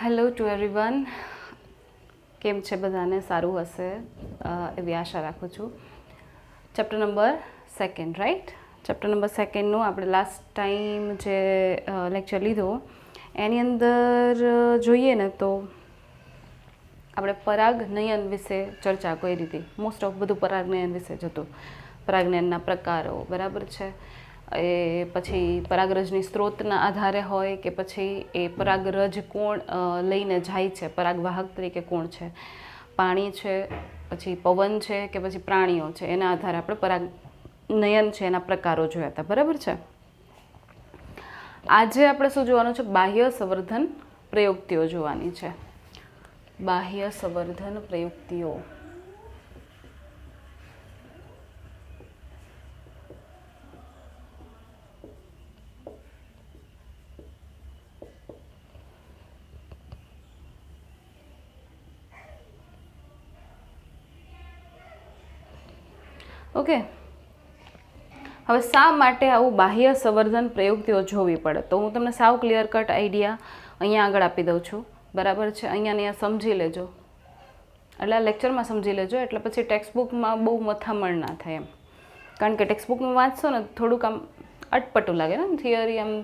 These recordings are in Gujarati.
હેલો ટુ એવરીવન, કેમ છે બધાને? સારું હશે એવી આશા રાખું છું. Chapter number second, right? Chapter number સેકન્ડનું આપણે લાસ્ટ ટાઈમ જે લેક્ચર લીધો એની અંદર જોઈએ ને તો આપણે પરાગનયન વિશે ચર્ચા કરી હતી. મોસ્ટ ઓફ બધું પરાગનયન વિશે જ હતું. પરાગનયનના પ્રકારો, બરાબર છે. એ પછી પરાગરજની સ્ત્રોતના આધારે હોય કે પછી એ પરાગરજ કોણ લઈને જાય છે, પરાગવાહક તરીકે કોણ છે, પાણી છે, પછી પવન છે કે પછી પ્રાણીઓ છે, એના આધારે આપણે પરાગનયન છે એના પ્રકારો જોયા હતા, બરાબર છે. આજે આપણે શું જોવાનું છે? બાહ્ય સંવર્ધન પ્રયુક્તિઓ જોવાની છે. બાહ્ય સંવર્ધન પ્રયુક્તિઓ. ઓકે, હવે શા માટે આવું બાહ્ય સંવર્ધન પ્રયુક્તિઓ જોવી પડે? તો હું તમને સાવ ક્લિયર કટ આઈડિયા અહીંયા આગળ આપી દઉં છું, બરાબર છે. અહીંયા સમજી લેજો, એટલે આ લેક્ચરમાં સમજી લેજો, એટલે પછી ટેક્સ્ટબુકમાં બહુ મથામણ ના થાય એમ. કારણ કે ટેક્સ્ટબુકમાં વાંચશો ને થોડુંક આમ અટપટું લાગે ને, થિયરી આમ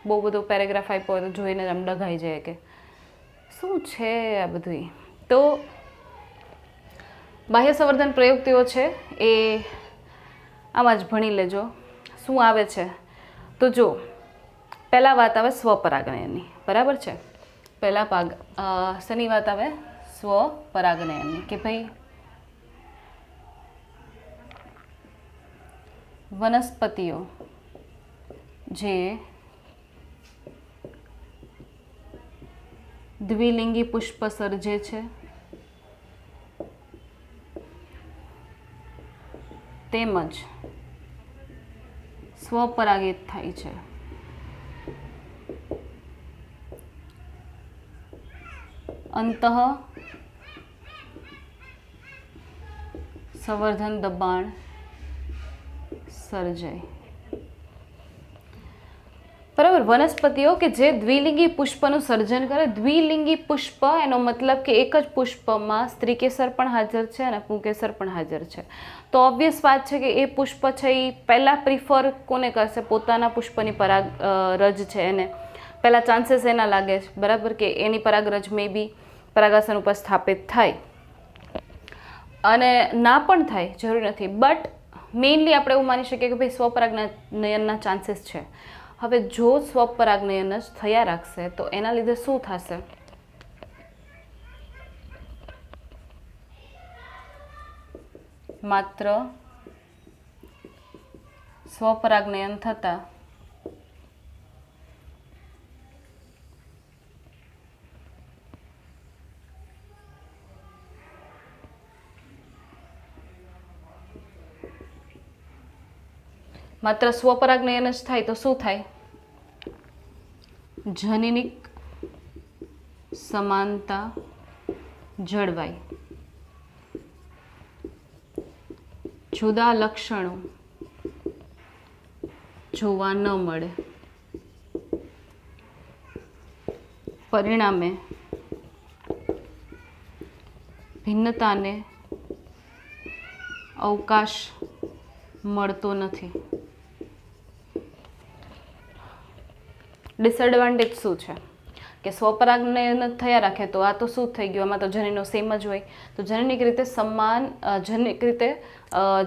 બહુ બધો પેરેગ્રાફ આપ્યો હોય તો જોઈને આમ ડઘાઈ જાય કે શું છે આ બધું. તો બાહ્ય સંવર્ધન પ્રયુક્તિઓ છે એ આમાં જ ભણી લેજો. શું આવે છે તો જો, પહેલાં વાત આવે સ્વપરાગનયનની, બરાબર છે. પહેલાં શેની વાત આવે? સ્વપરાગનયનની, કે ભાઈ વનસ્પતિઓ જે દ્વિલિંગી પુષ્પ સર્જે છે તેમજ સ્વપરાગિત થાય છે. અંતઃ સંવર્ધન દબાણ સર્જાય. બરાબર. વનસ્પતિઓ કે જે દ્વિલિંગી પુષ્પનું સર્જન કરે. દ્વિલિંગી પુષ્પ એનો મતલબ કે એક જ પુષ્પમાં સ્ત્રીકેસર પણ હાજર છે અને પુંકેસર પણ હાજર છે. તો ઓબ્વિયસ વાત છે કે એ પુષ્પ છે એ પહેલાં પ્રિફર કોને કરશે? પોતાના પુષ્પની પરાગરજ છે એને પહેલાં ચાન્સીસ એના લાગે છે, બરાબર, કે એની પરાગરજ મે બી પરાગાસન ઉપર સ્થાપિત થાય, અને ના પણ થાય, જરૂરી નથી. બટ મેઇનલી આપણે એવું માની શકીએ કે ભાઈ સ્વપરાગનયનના ચાન્સીસ છે. હવે જો સ્વપરાગનયન જ થયા રાખશે તો એના લીધે શું થશે? માત્ર સ્વપરાગનયન થતા માત્ર સ્વપરાગનયન જ થાય તો શું થાય? જનનિક સમાનતા જળવાય. જુદા લક્ષણો જોવા ન મળે. પરિણામે ભિન્નતાને અવકાશ મળતો નથી. ડિસએડવાન્ટેજ શું છે? કે સ્વપરાગનયન થયા રાખે તો આ તો શું થઈ ગયું? આમાં તો જનીનો સેમ જ હોય. તો જનનિક રીતે સમાન, જનનિક રીતે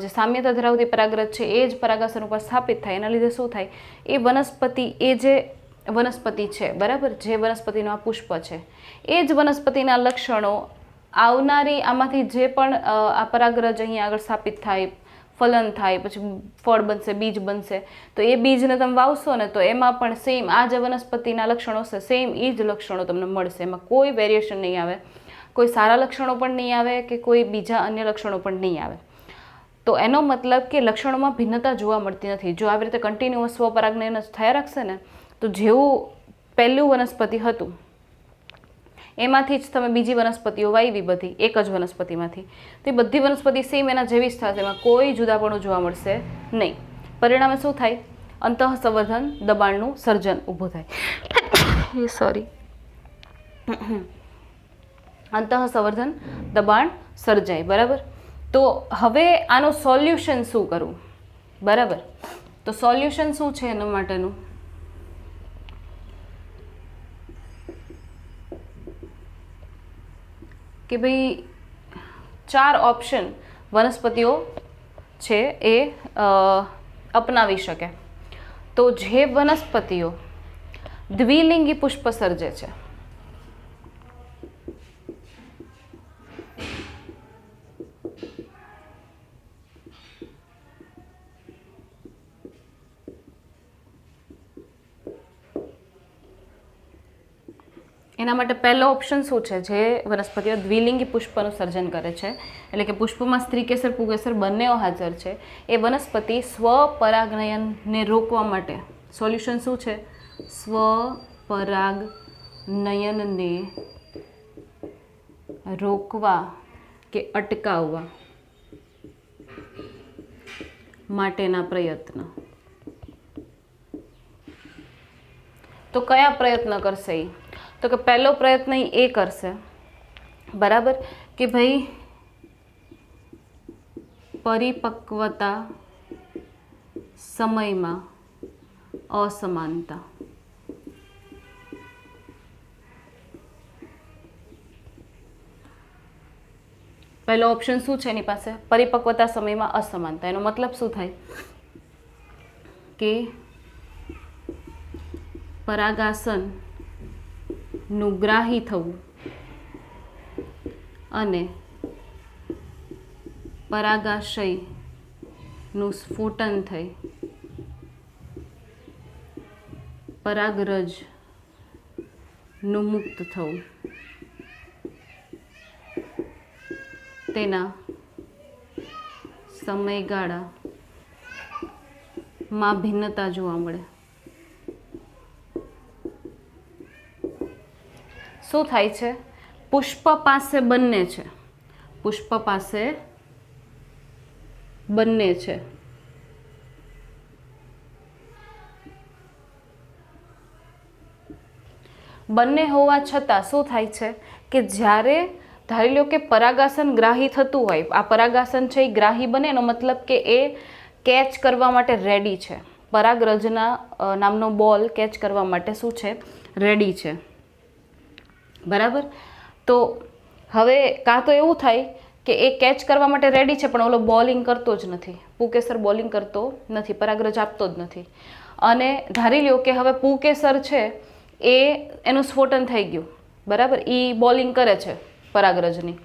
જે સામ્યતા ધરાવતી પરાગરજ છે એ જ પરાગાસન ઉપર સ્થાપિત થાય. એના લીધે શું થાય? એ વનસ્પતિ, એ જે વનસ્પતિ છે, બરાબર, જે વનસ્પતિનો આ પુષ્પ છે, એ જ વનસ્પતિના લક્ષણો આવનારી આમાંથી જે પણ આ પરાગરજ અહીંયા આગળ સ્થાપિત થાય, ફલન થાય, પછી ફળ બનશે, બીજ બનશે, તો એ બીજને તમે વાવશો ને તો એમાં પણ સેમ આ જે વનસ્પતિના લક્ષણો હશે, સેમ એ જ લક્ષણો તમને મળશે. એમાં કોઈ વેરિએશન નહીં આવે, કોઈ સારા લક્ષણો પણ નહીં આવે કે કોઈ બીજા અન્ય લક્ષણો પણ નહીં આવે. તો એનો મતલબ કે લક્ષણોમાં ભિન્નતા જોવા મળતી નથી. જો આવી રીતે કન્ટિન્યુઅસ સ્વપરાગનયન થયા રાખશે ને તો જેવું પહેલું વનસ્પતિ હતું એમાંથી જ તમે બીજી વનસ્પતિઓ વાવી, બધી એક જ વનસ્પતિમાંથી, તો એ બધી વનસ્પતિ સેમ એના જેવી જ થશે. એમાં કોઈ જુદાપણું જોવા મળશે નહીં. પરિણામે શું થાય? અંતઃ સંવર્ધન દબાણનું સર્જન ઊભું થાય. સોરી. અંતઃસંવર્ધન દબાણ સર્જાય. બરાબર. તો હવે આનું સોલ્યુશન શું કરવું? બરાબર. તો સોલ્યુશન શું છે એના માટેનું? કે ભાઈ 4 ઓપ્શન વનસ્પતિઓ છે એ અપનાવી શકે. તો જે વનસ્પતિઓ દ્વિલિંગી પુષ્પ સર્જે છે, એના માટે પહેલો ઓપ્શન શું છે? જે વનસ્પતિઓ દ્વિલિંગી પુષ્પનું સર્જન કરે છે, એટલે કે પુષ્પમાં સ્ત્રીકેસર પુંકેસર બંનેઓ હાજર છે, એ વનસ્પતિ સ્વપરાગનયનને રોકવા માટે સોલ્યુશન શું છે? સ્વપરાગનયનને રોકવા કે અટકાવવા માટેના પ્રયત્ન. તો કયા પ્રયત્ન કરશે એ? તો કે પહેલો પ્રયત્ન એ કરશે, બરાબર, કે ભાઈ પરિપક્વતા સમયમાં અસમાનતા. પહેલો ઓપ્શન શું છે એની પાસે? પરિપક્વતા સમયમાં અસમાનતા. એનો મતલબ શું થાય? કે પરાગાસન નું ગ્રાહી થવું અને પરાગાશયનું સ્ફોટન થઈ પરાગરજનું મુક્ત થવું, તેના સમયગાળામાં ભિન્નતા જોવા મળે. શું થાય છે? પુષ્પ પાસે બંને છે, પુષ્પ પાસે બંને છે, બંને હોવા છતાં શું થાય છે કે જ્યારે ધારી લો કે પરાગાસન ગ્રાહી થતું હોય, આ પરાગાસન છે એ ગ્રાહી બને, એનો મતલબ કે એ કેચ કરવા માટે રેડી છે. પરાગરજના નામનો બોલ કેચ કરવા માટે શું છે? રેડી છે. બરાબર. તો હવે કાં તો એવું થાય કે એ કેચ કરવા માટે રેડી છે પણ ઓલો બોલિંગ કરતો જ નથી, પુંકેસર બોલિંગ કરતો નથી, પરાગરજ આપતો જ નથી. અને ધારી લ્યો કે હવે પુંકેસર છે એ એનું સ્ફોટન થઈ ગયું, બરાબર, એ બોલિંગ કરે છે પરાગરજની,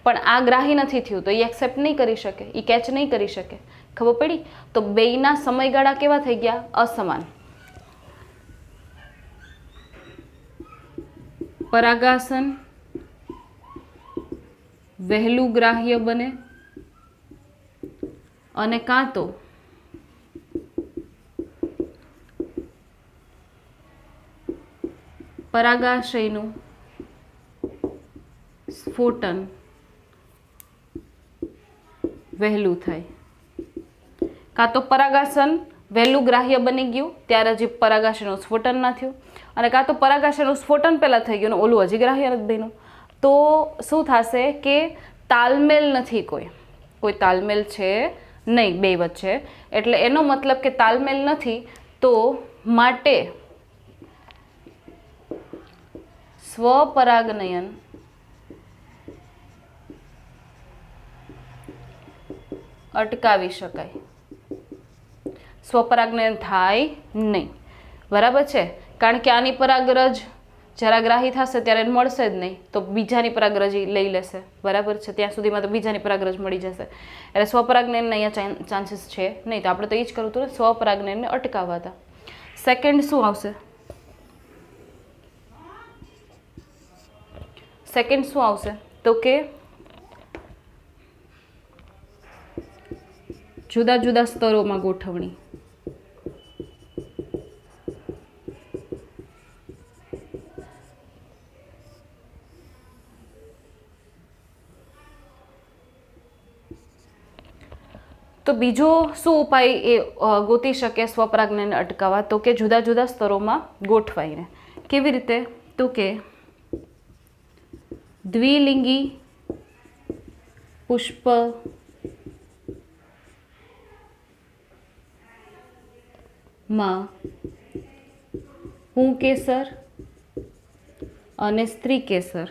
પણ આ ગ્રાહી નથી થયું, તો એ એક્સેપ્ટ નહીં કરી શકે, એ કેચ નહીં કરી શકે. ખબર પડી? તો બેયના સમયગાળા કેવા થઈ ગયા? અસમાન. પરાગાસન વહેલું ગ્રાહ્ય બને અને કાં તો પરાગાશયનું સ્ફોટન વહેલું થાય. કાં તો પરાગાસન વહેલું ગ્રાહ્ય બની ગયું ત્યારે હજી પરાગાશયનું સ્ફોટન ના થયું, અને કાં તો પરાગાશયનું સ્ફોટન પહેલાં થઈ ગયું ને ઓલું હજી ગ્રાહ્ય નથી બન્યું. તો શું થશે કે તાલમેલ નથી, કોઈ તાલમેલ છે નહીં બે વચ્ચે. એટલે એનો મતલબ કે તાલમેલ નથી, તો માટે સ્વપરાગનયન અટકાવી શકાય, સ્વપરાગનયન થાય નહીં. બરાબર છે? કારણ કે આની પરાગરજ જરા ગ્રાહી થશે ત્યારે એને મળશે જ નહીં, તો બીજાની પરાગરજ લઈ લેશે. બરાબર છે? ત્યાં સુધીમાં તો બીજાની પરાગરજ મળી જશે. એટલે સ્વપરાગનયનના અહીંયા ચાન્સીસ છે નહીં. તો આપણે તો એ જ કરવું હતું ને, સ્વપરાગનયનને અટકાવવા હતા. સેકન્ડ શું આવશે? સેકન્ડ શું આવશે? તો કે જુદા જુદા સ્તરોમાં ગોઠવણી. તો બીજો શું ઉપાય એ ગોતી શકે સ્વપરાગનયનને અટકાવવા? તો કે જુદા જુદા સ્તરોમાં ગોઠવાઈને. કેવી રીતે? તો કે દ્વિલિંગી પુષ્પ માં પુંકેસર અને સ્ત્રીકેસર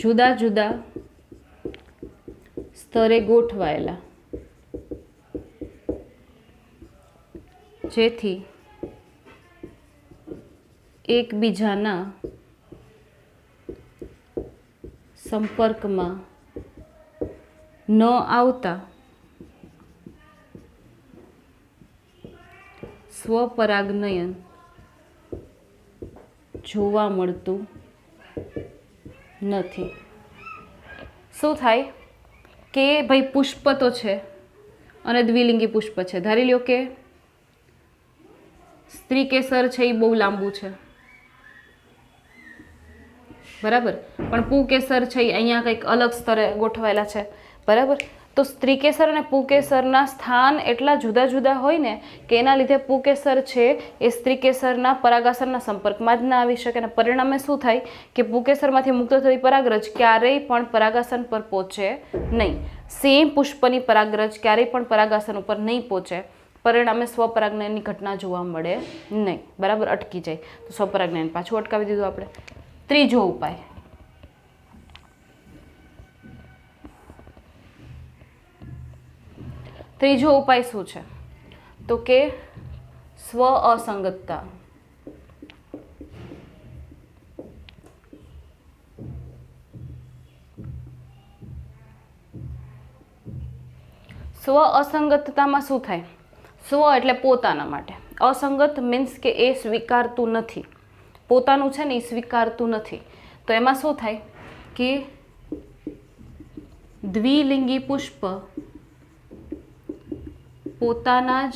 જુદા જુદા સ્તરે ગોઠવાયેલા, જેથી એકબીજાના સંપર્કમાં ન આવતા સ્વપરાગનયન જોવા મળતું નથી. શું થાય કે ભાઈ પુષ્પ તો છે અને દ્વિલિંગી પુષ્પ છે. ધારી લ્યો કે સ્ત્રીકેસર છે એ બહુ લાંબુ છે, બરાબર, પણ પુંકેસર છે એ અહીંયા કંઈક અલગ સ્તરે ગોઠવાયેલા છે, બરાબર. તો સ્ત્રીકેસર અને પુંકેસરના સ્થાન એટલા જુદા જુદા હોય ને કે એના લીધે પુંકેસર છે એ સ્ત્રીકેસરના પરાગાસરના સંપર્કમાં જ ના આવી શકે, અને પરિણામે શું થાય કે પુંકેસરમાંથી મુક્ત થતી પરાગરજ ક્યારેય પણ પરાગાસન પર પહોંચે નહીં. સેમ પુષ્પની પરાગરજ ક્યારેય પણ પરાગાસન ઉપર નહીં પહોંચે, પરિણામે સ્વપરાગનયનની ઘટના જોવા મળે નહીં, બરાબર, અટકી જાય. તો સ્વપરાગનયન પાછું અટકાવી દીધું આપણે. ત્રીજો ઉપાય, ત્રીજો ઉપાય શું છે તો કે સ્વ અસંગતતા. સ્વ અસંગતતામાં શું થાય? સ્વ એટલે પોતાના માટે, અસંગત મીન્સ કે એ સ્વીકારતું નથી, પોતાનું છે ને એ સ્વીકારતું નથી. તો એમાં શું થાય કે દ્વિલિંગી પુષ્પ પોતાના જ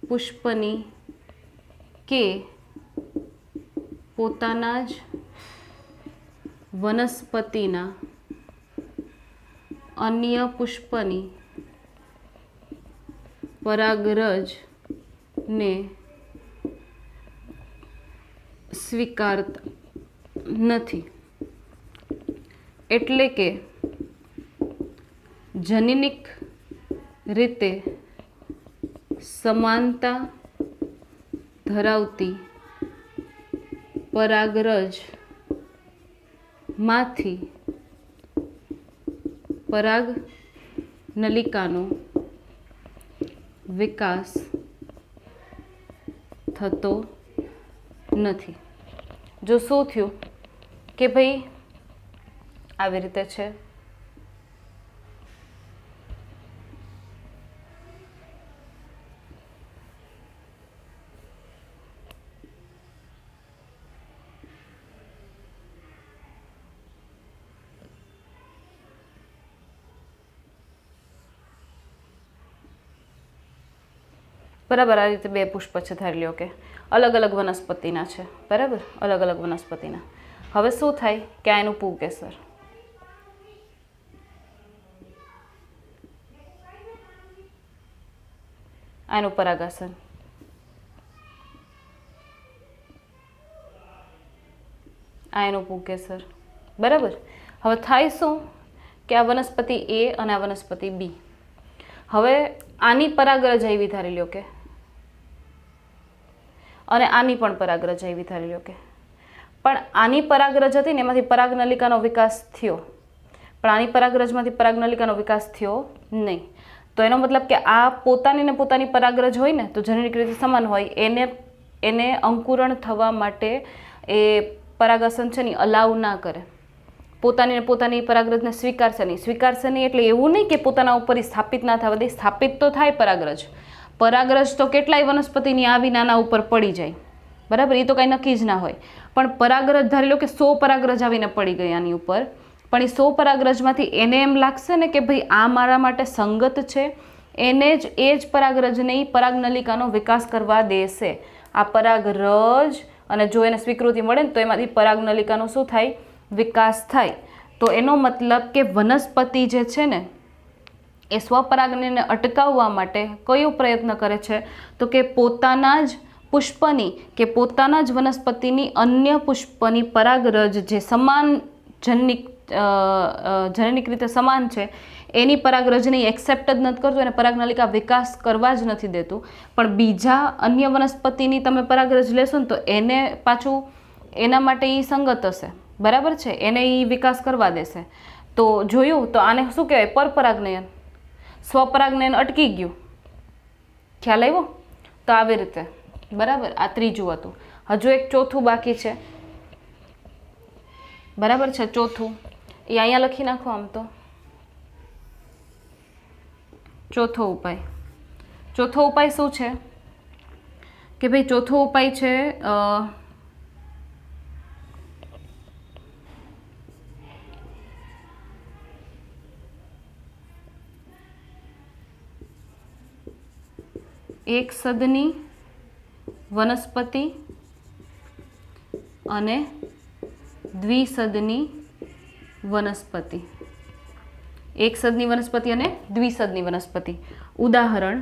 પુષ્પની કે પોતાના જ વનસ્પતિના અન્ય પુષ્પની પરાગરજને સ્વીકારતા નથી. એટલે કે જનીનિક રીતે સમાનતા ધરાવતી પરાગરજમાંથી પરાગ નલિકાનો વિકાસ થતો નથી. જો શું થયું કે ભાઈ આવી રીતે છે, બરાબર. આ રીતે બે પુષ્પ છે, ધારી લ્યો કે અલગ અલગ વનસ્પતિના છે, બરાબર, અલગ અલગ વનસ્પતિના. હવે શું થાય કે આ એનું પુંકેસર, આ એનું પરાગાસન, આ એનું પુંકેસર, બરાબર. હવે થાય શું કે આ વનસ્પતિ એ અને આ વનસ્પતિ બી. હવે આની પરાગરજ આવી, ધારી લ્યો કે, અને આની પણ પરાગરજ આવી, ધારી લ્યો કે. પણ આની પરાગરજ હતી ને એમાંથી પરાગનલિકાનો વિકાસ થયો, પણ આની પરાગરજમાંથી પરાગનલિકાનો વિકાસ થયો નહીં. તો એનો મતલબ કે આ પોતાની ને પોતાની પરાગરજ હોય ને તો જનનિક રીતે સમાન હોય, એને અંકુરણ થવા માટે એ પરાગાસન છે ને અલાઉ ના કરે. પોતાની ને પોતાની પરાગરજને સ્વીકારશે નહીં. સ્વીકારશે નહીં એટલે એવું નહીં કે પોતાના ઉપર સ્થાપિત ના થવા દે, સ્થાપિત તો થાય પરાગરજ. પરાગરજ તો કેટલાય વનસ્પતિની આવી નાના ઉપર પડી જાય, બરાબર, એ તો કાંઈ નક્કી જ ના હોય. પણ પરાગરજ ધારી લો કે 100 પરાગરજ આવીને પડી ગઈ આની ઉપર, પણ એ 100 પરાગરજમાંથી એને એમ લાગશે ને કે ભાઈ આ મારા માટે સંગત છે, એને જ એ જ પરાગરજને પરાગનલિકાનો વિકાસ કરવા દેશે. આ પરાગરજ, અને જો એને સ્વીકૃતિ મળે ને તો એમાંથી પરાગનલિકાનો શું થાય? વિકાસ થાય. તો એનો મતલબ કે વનસ્પતિ જે છે ને એ સ્વપરાગનને અટકાવવા માટે કયો પ્રયત્ન કરે છે? તો કે પોતાના જ પુષ્પની કે પોતાના જ વનસ્પતિની અન્ય પુષ્પની પરાગરજ જે સમાન જનનિક રીતે સમાન છે એની પરાગરજને એક્સેપ્ટ જ નથી કરતું, એને પરાગનલિકા વિકાસ કરવા જ નથી દેતું. પણ બીજા અન્ય વનસ્પતિની તમે પરાગરજ લેશો ને તો એને પાછું એના માટે એ સંગત હશે, બરાબર છે, એને એ વિકાસ કરવા દેશે. તો જોયું તો આને શું કહેવાય? પરપરાગનયન. સ્વપરાગનયન અટકી ગયું. ખ્યાલ આવ્યો? તો આવી રીતે, બરાબર. આ ત્રીજું હતું. હજુ એક ચોથું બાકી છે, બરાબર છે. ચોથું એ અહીંયા લખી નાખો. આમ તો ચોથો ઉપાય શું છે કે ભાઈ ચોથો ઉપાય છે એક સદની વનસ્પતિ અને દ્વિસદની વનસ્પતિ. એક સદની વનસ્પતિ અને દ્વિસદની વનસ્પતિ. ઉદાહરણ,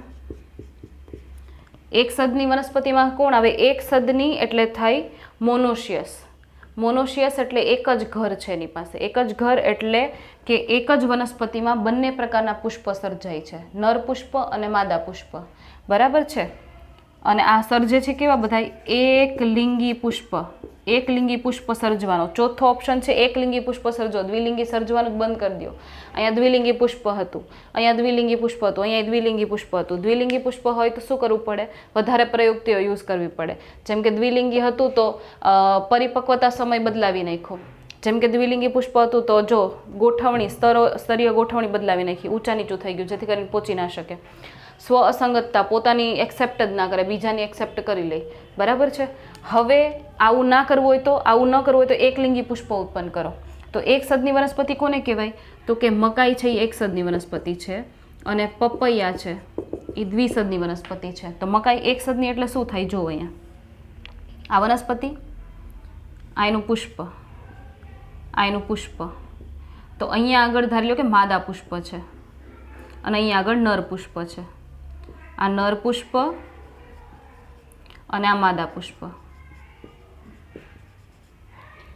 એક સદની વનસ્પતિમાં કોણ આવે? એક સદની એટલે થાય મોનોશિયસ. મોનોશિયસ એટલે એક જ ઘર છે એની પાસે. એક જ ઘર એટલે કે એક જ વનસ્પતિમાં બંને પ્રકારના પુષ્પ સર્જાય છે, નર પુષ્પ અને માદા પુષ્પ, બરાબર છે. અને આ સર્જે છે કેવા બધા? એકલિંગી પુષ્પ. એકલિંગી પુષ્પ સર્જવાનો. ચોથો ઓપ્શન છે એકલિંગી પુષ્પ સર્જો. દ્વિલિંગી સર્જવાનું બંધ કરી દો. અહીંયા દ્વિલિંગી પુષ્પ હતું, અહીંયા દ્વિલિંગી પુષ્પ હતું, અહીંયા દ્વિલિંગી પુષ્પ હતું. દ્વિલિંગી પુષ્પ હોય તો શું કરવું પડે? વધારે પ્રયુક્તિઓ યુઝ કરવી પડે. જેમ કે દ્વિલિંગી હતું તો પરિપક્વતા સમય બદલાવી નાખ્યો. જેમ કે દ્વિલિંગી પુષ્પ હતું તો જો ગોઠવણી, સ્તરીય ગોઠવણી બદલાવી નાખી, ઊંચા નીચું થઈ ગયું જેથી કરીને પહોંચી ના શકે. સ્વ અસંગતતા, પોતાની એક્સેપ્ટ જ ના કરે, બીજાની એક્સેપ્ટ કરી લે, બરાબર છે. હવે આવું ન કરવું હોય તો એકલિંગી પુષ્પ ઉત્પન્ન કરો. તો એક સદની વનસ્પતિ કોને કહેવાય? તો કે મકાઈ છે એ એક સદની વનસ્પતિ છે અને પપૈયા છે એ દ્વિસદની વનસ્પતિ છે. તો મકાઈ એક સદની એટલે શું થાય? જો અહીંયા આ વનસ્પતિ, આ એનું પુષ્પ, આ એનું પુષ્પ. તો અહીંયા આગળ ધારી લો કે માદા પુષ્પ છે અને અહીંયા આગળ નર પુષ્પ છે. આ નર પુષ્પ અને આ માદા પુષ્પ,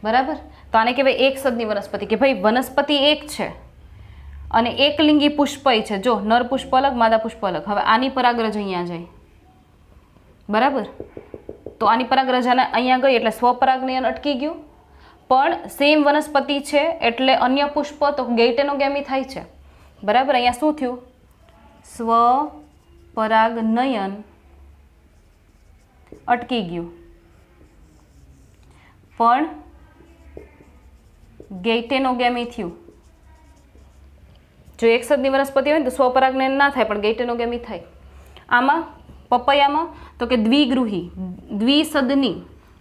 બરાબર. તો આને કહેવાય એક સદની વનસ્પતિ, કે ભાઈ વનસ્પતિ એક છે અને એકલિંગી પુષ્પય છે. જો નર પુષ્પ અલગ, માદા પુષ્પ અલગ. હવે આની પરાગરજ અહીંયા જાય, બરાબર. તો આની પરાગરજ અહીંયા ગઈ એટલે સ્વપરાગનયન અટકી ગયું. પણ સેમ વનસ્પતિ છે એટલે અન્ય પુષ્પ તો ગેઇટેનોગેમી થાય છે, બરાબર. અહીંયા શું થયું? સ્વપરાગનયન અટકી ગયું પણ ગેઇટેનોગેમી થયું. જો એક સદની વનસ્પતિ હોય ને તો સ્વપરાગનયન ના થાય પણ ગેઇટેનોગેમી થાય. આમાં પપૈયામાં તો કે દ્વિગૃહી, દ્વિસદની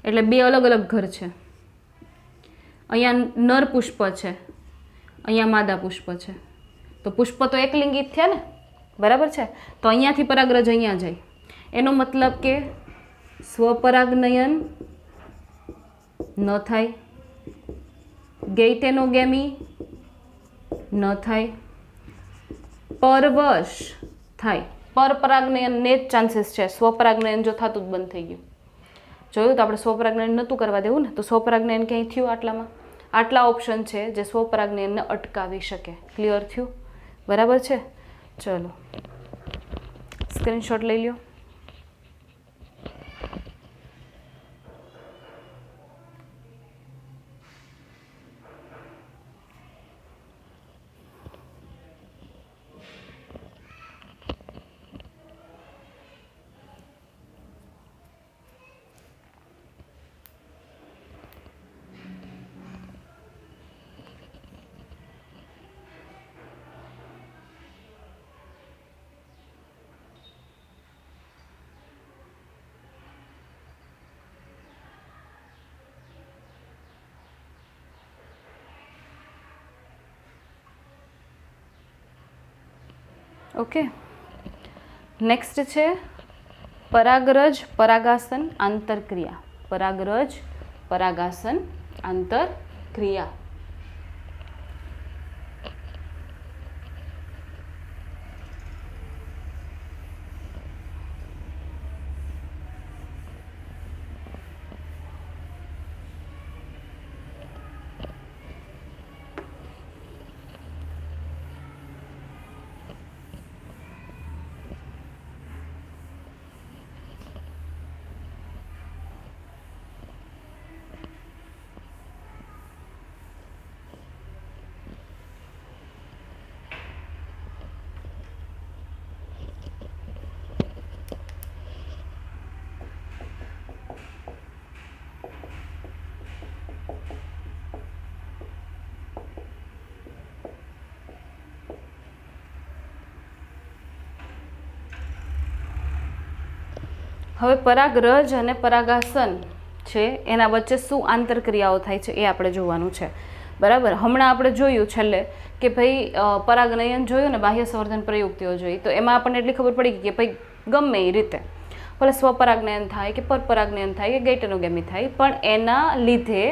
એટલે બે અલગ અલગ ઘર છે. અહીંયા નર પુષ્પ છે, અહીંયા માદા પુષ્પ છે. તો પુષ્પ તો એકલિંગી જ થયા ને, બરાબર છે. તો અહીંયાથી પરાગરજ અહીંયા જાય. એનો મતલબ કે સ્વપરાગનયન ન થાય, ગેઇટેનોગેમી ન થાય, પરવશ થાય. પરપરાગનયનને જ ચાન્સીસ છે. સ્વપરાગનયન જો થતું જ બંધ થઈ ગયું. જોયું તો આપણે સ્વપરાગનયન નહોતું કરવા દેવું ને, તો સ્વપરાગનયન ક્યાંય થયું? આટલામાં. આટલા ઓપ્શન છે જે સ્વપરાગનયનને અટકાવી શકે. ક્લિયર થયું? બરાબર છે. ચલો સ્ક્રીનશોટ લઈ લ્યો. ઓકે, નેક્સ્ટ છે પરાગરજ પરાગાસન આંતરક્રિયા. પરાગરજ પરાગાસન આંતરક્રિયા. હવે પરાગરજ અને પરાગાસન છે એના વચ્ચે શું આંતરક્રિયાઓ થાય છે એ આપણે જોવાનું છે, બરાબર. હમણાં આપણે જોયું છેલ્લે કે ભાઈ પરાગનયન જોયું ને બાહ્ય સંવર્ધન પ્રયુક્તિઓ જોઈ, તો એમાં આપણને એટલી ખબર પડી કે ભાઈ ગમે એ રીતે ભલે સ્વપરાગનયન થાય કે પરપરાગનયન થાય કે ગેઇટેનોગેમી થાય, પણ એના લીધે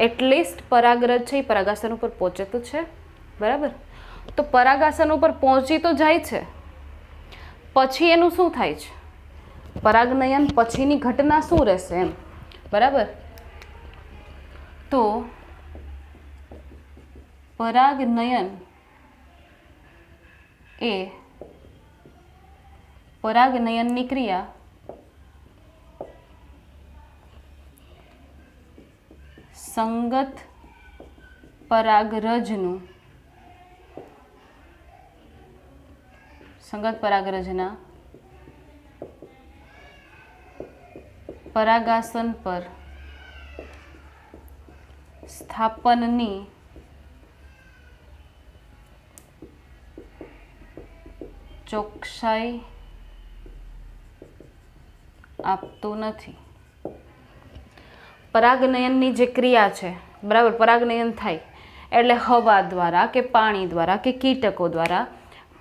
એટલીસ્ટ પરાગરજ છે એ પરાગાસન ઉપર પહોંચે તો છે, બરાબર. તો પરાગાસન ઉપર પહોંચી તો જાય છે, પછી એનું શું થાય છે, પરાગનયન પછીની ઘટના શું રહેશે એમ, બરાબર. તો પરાગનયન એ પરાગનયનની ક્રિયા સંગત પરાગરજના પરાગાસન પર સ્થાપનની ચોકસાઈ આપતું નથી. પરાગનયનની જે ક્રિયા છે, બરાબર, પરાગનયન થાય એટલે હવા દ્વારા કે પાણી દ્વારા કે કીટકો દ્વારા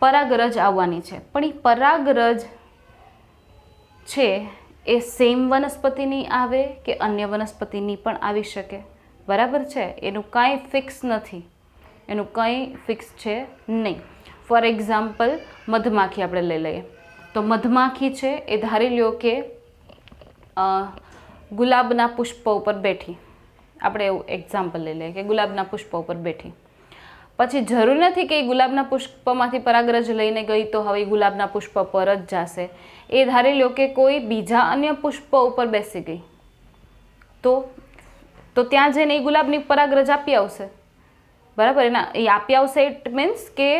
પરાગરજ આવવાની છે, પણ એ પરાગરજ છે એ સેમ વનસ્પતિની આવે કે અન્ય વનસ્પતિની પણ આવી શકે, બરાબર છે. એનું કાંઈ ફિક્સ નથી, એનું કંઈ ફિક્સ છે નહીં. ફોર એક્ઝામ્પલ મધમાખી આપણે લઈ લઈએ, તો મધમાખી છે એ ધારી લ્યો કે ગુલાબના પુષ્પ ઉપર બેઠી, આપણે એવું એક્ઝામ્પલ લઈ લઈએ કે ગુલાબના પુષ્પ ઉપર બેઠી, પછી જરૂરી નથી કે એ ગુલાબના પુષ્પમાંથી પરાગરજ લઈને ગઈ તો હવે ગુલાબના પુષ્પ પર જ જશે. એ ધારી લો કે કોઈ બીજા અન્ય પુષ્પ ઉપર બેસી ગઈ, તો ત્યાં જઈને એ ગુલાબની પરાગરજ આપી આવશે, બરાબર. એ આપી આવશે ઇટ મીન્સ કે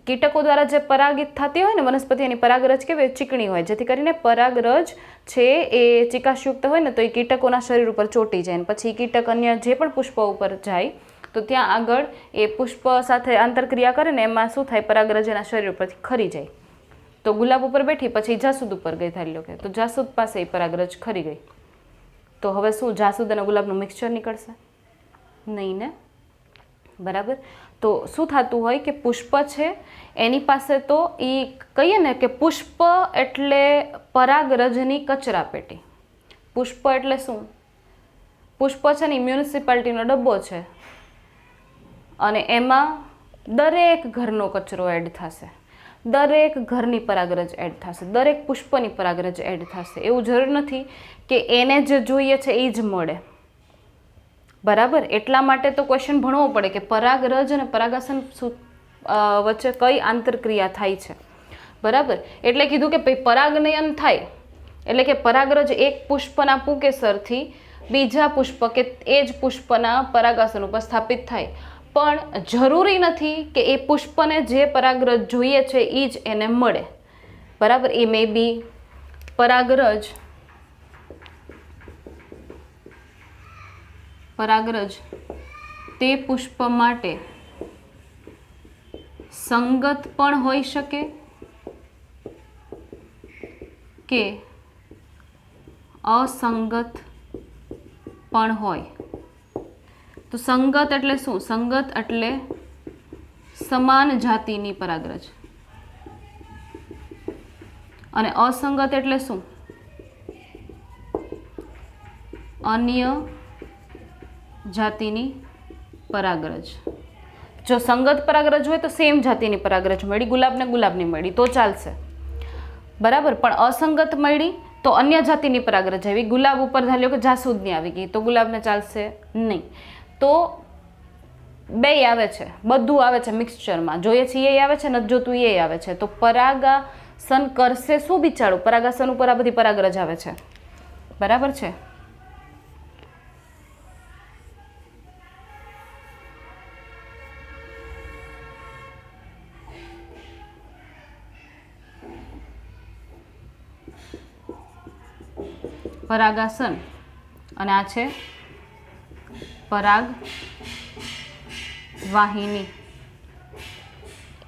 કીટકો દ્વારા જે પરાગિત થતી હોય ને વનસ્પતિ, એની પરાગરજ કેવી ચીકણી હોય, જેથી કરીને પરાગરજ છે એ ચિકાસયુક્ત હોય ને તો એ કીટકોના શરીર ઉપર ચોંટી જાય, પછી કીટક અન્ય જે પણ પુષ્પ ઉપર જાય તો ત્યાં આગળ એ પુષ્પ સાથે આંતરક્રિયા કરે ને એમાં શું થાય, પરાગરજ એના શરીર ઉપરથી ખરી જાય. તો ગુલાબ ઉપર બેઠી પછી જાસૂદ ઉપર ગઈ, ધારી લો કે તો જાસૂદ પાસે એ પરાગરજ ખરી ગઈ, તો હવે શું જાસૂદ અને ગુલાબનું મિક્સચર નીકળશે નહીં ને, બરાબર. તો શું થતું હોય કે પુષ્પ છે એની પાસે તો એ કહીએ ને કે પુષ્પ એટલે પરાગરજની કચરા પેટી. પુષ્પ એટલે શું, પુષ્પ છે ને મ્યુનિસિપાલિટીનો ડબ્બો છે અને એમાં દરેક ઘરનો કચરો એડ થશે, દરેક ઘરની પરાગરજ એડ થશે, દરેક પુષ્પની પરાગરજ એડ થશે. એવું જરૂર નથી કે એને જે જોઈએ છે એ જ મળે, બરાબર. એટલા માટે તો ક્વેશ્ચન ભણવો પડે કે પરાગરજ અને પરાગાસન વચ્ચે કઈ આંતરક્રિયા થાય છે, બરાબર. એટલે કીધું કે પરાગનયન થાય એટલે કે પરાગરજ એક પુષ્પના પુંકેસરથી બીજા પુષ્પ કે એ જ પુષ્પના પરાગાસન ઉપર સ્થાપિત થાય, પણ જરૂરી નથી કે એ પુષ્પને જે પરાગરજ જોઈએ છે એ જ એને મળે, બરાબર. એ મે બી પરાગરજ તે પુષ્પ માટે સંગત પણ હોઈ શકે કે અસંગત પણ હોય. તો સંગત એટલે શું, સંગત એટલે સમાન જાતિની પરાગરજ, અને અસંગત એટલે શું, અન્ય જાતિની પરાગરજ. જો સંગત પરાગરજ હોય તો સેમ જાતિની પરાગરજ મળી, ગુલાબને ગુલાબની મળી તો ચાલશે, બરાબર. પણ અસંગત મળી તો અન્ય જાતિની પરાગરજ આવી, ગુલાબ ઉપર ધાર્યો કે જાસૂદની આવી ગઈ તો ગુલાબને ચાલશે નહીં. તો બે આવે છે, બધું આવે છે મિક્સચરમાં, જોઈએ છે એ આવે છે, નથી જોતું એ આવે છે. તો પરાગાસન કરશે શું બિચારું, પરાગાસન ઉપર આ બધી પરાગરજ આવે છે, બરાબર છે. પરાગાસન અને આ છે પરાગ વાહિની,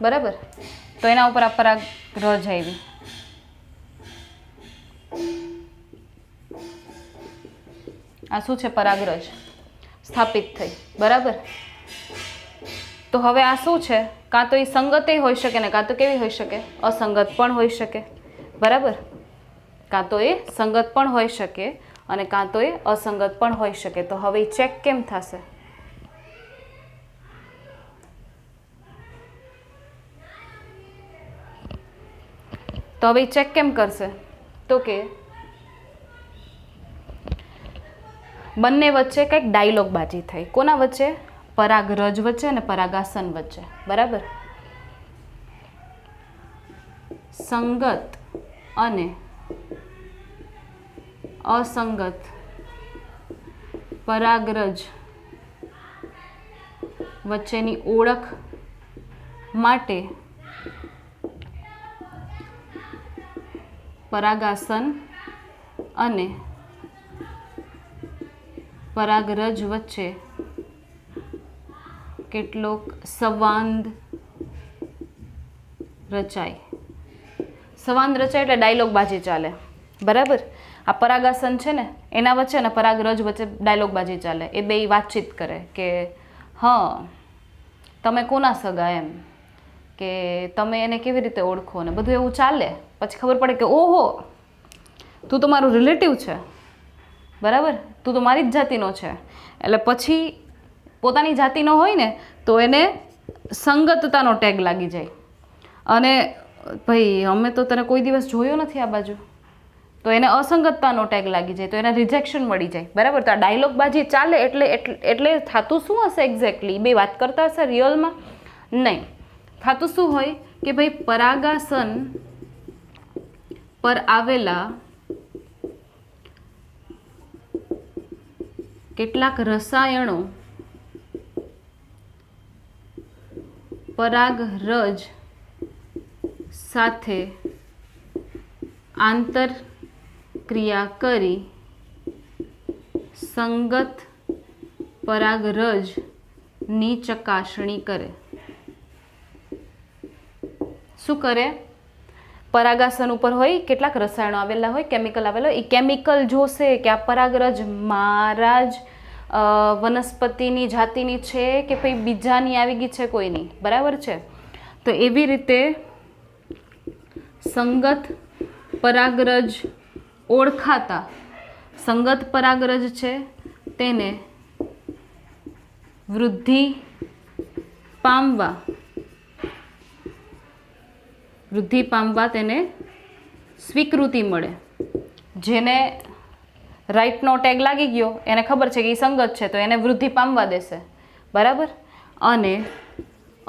બરાબર. તો એના ઉપર આ પરાગરજ આવી, આ શું છે? પરાગરજ સ્થાપિત થઈ, બરાબર. તો હવે આ શું છે? કાં તો એ સંગતે હોઈ શકે ને કાં તો કેવી હોઈ શકે? અસંગત પણ હોઈ શકે, બરાબર. કાં તો એ સંગત પણ હોઈ શકે અને કાં તો એ અસંગત પણ હોઈ શકે. તો હવે એ ચેક કેમ થશે? તો હવે ચેક કેમ કરશે? તો કે બંને વચ્ચે કંઈક ડાયલોગ બાજી થઈ. કોના વચ્ચે? પરાગરજ વચ્ચે અને પરાગાસન વચ્ચે, બરાબર. સંગત અને અસંગત પરાગરજ વચ્ચેની ઓળખ માટે પરાગાસન અને પરાગરજ વચ્ચે કેટલોક સંવાદ રચાય. સંવાદ રચાય એટલે ડાયલોગ બાજી ચાલે, બરાબર. આ પરાગાસન છે ને એના વચ્ચે અને પરાગરજ વચ્ચે ડાયલોગ બાજી ચાલે. એ બે વાતચીત કરે કે હા તમે કોના સગા, એમ કે તમે એને કેવી રીતે ઓળખો ને બધું એવું ચાલે. પછી ખબર પડે કે ઓહો તું તો મારું રિલેટિવ છે, બરાબર, તું તો મારી જ જાતિનો છે. એટલે પછી પોતાની જાતિનો હોય ને તો એને સંગતતાનો ટેગ લાગી જાય. અને ભાઈ અમે તો તને કોઈ દિવસ જોયો નથી આ બાજુ, તો એને અસંગતતાનો ટેગ લાગી જાય, તો એને રિજેક્શન મળી જાય, બરાબર. તો આ ડાયલોગ બાજી ચાલે એટલે થતું શું હશે એક્ઝેક્ટલી? બે વાત કરતા હશે રિયલમાં? નહીં. થતું શું હોય કે ભાઈ પરાગાસન પર આવેલા કેટલાક રસાયણો પરાગરજ સાથે આંતરક્રિયા કરી સંગત પરાગરજની ચકાસણી કરે. શું કરે? પરાગાસન ઉપર હોય કેટલાક રસાયણો આવેલા હોય, કેમિકલ આવેલા હોય. એ કેમિકલ જોશે કે આ પરાગરજ મારા જ વનસ્પતિની જાતિની છે કે ભાઈ બીજાની આવી ગઈ છે, કોઈની, બરાબર છે. તો એવી રીતે સંગત પરાગરજ ઓળખાતા સંગત પરાગરજ છે તેને વૃદ્ધિ પામવા તેને સ્વીકૃતિ મળે. જેને રાઈટનો ટેગ લાગી ગયો એને ખબર છે કે એ સંગત છે તો એને વૃદ્ધિ પામવા દેશે, બરાબર. અને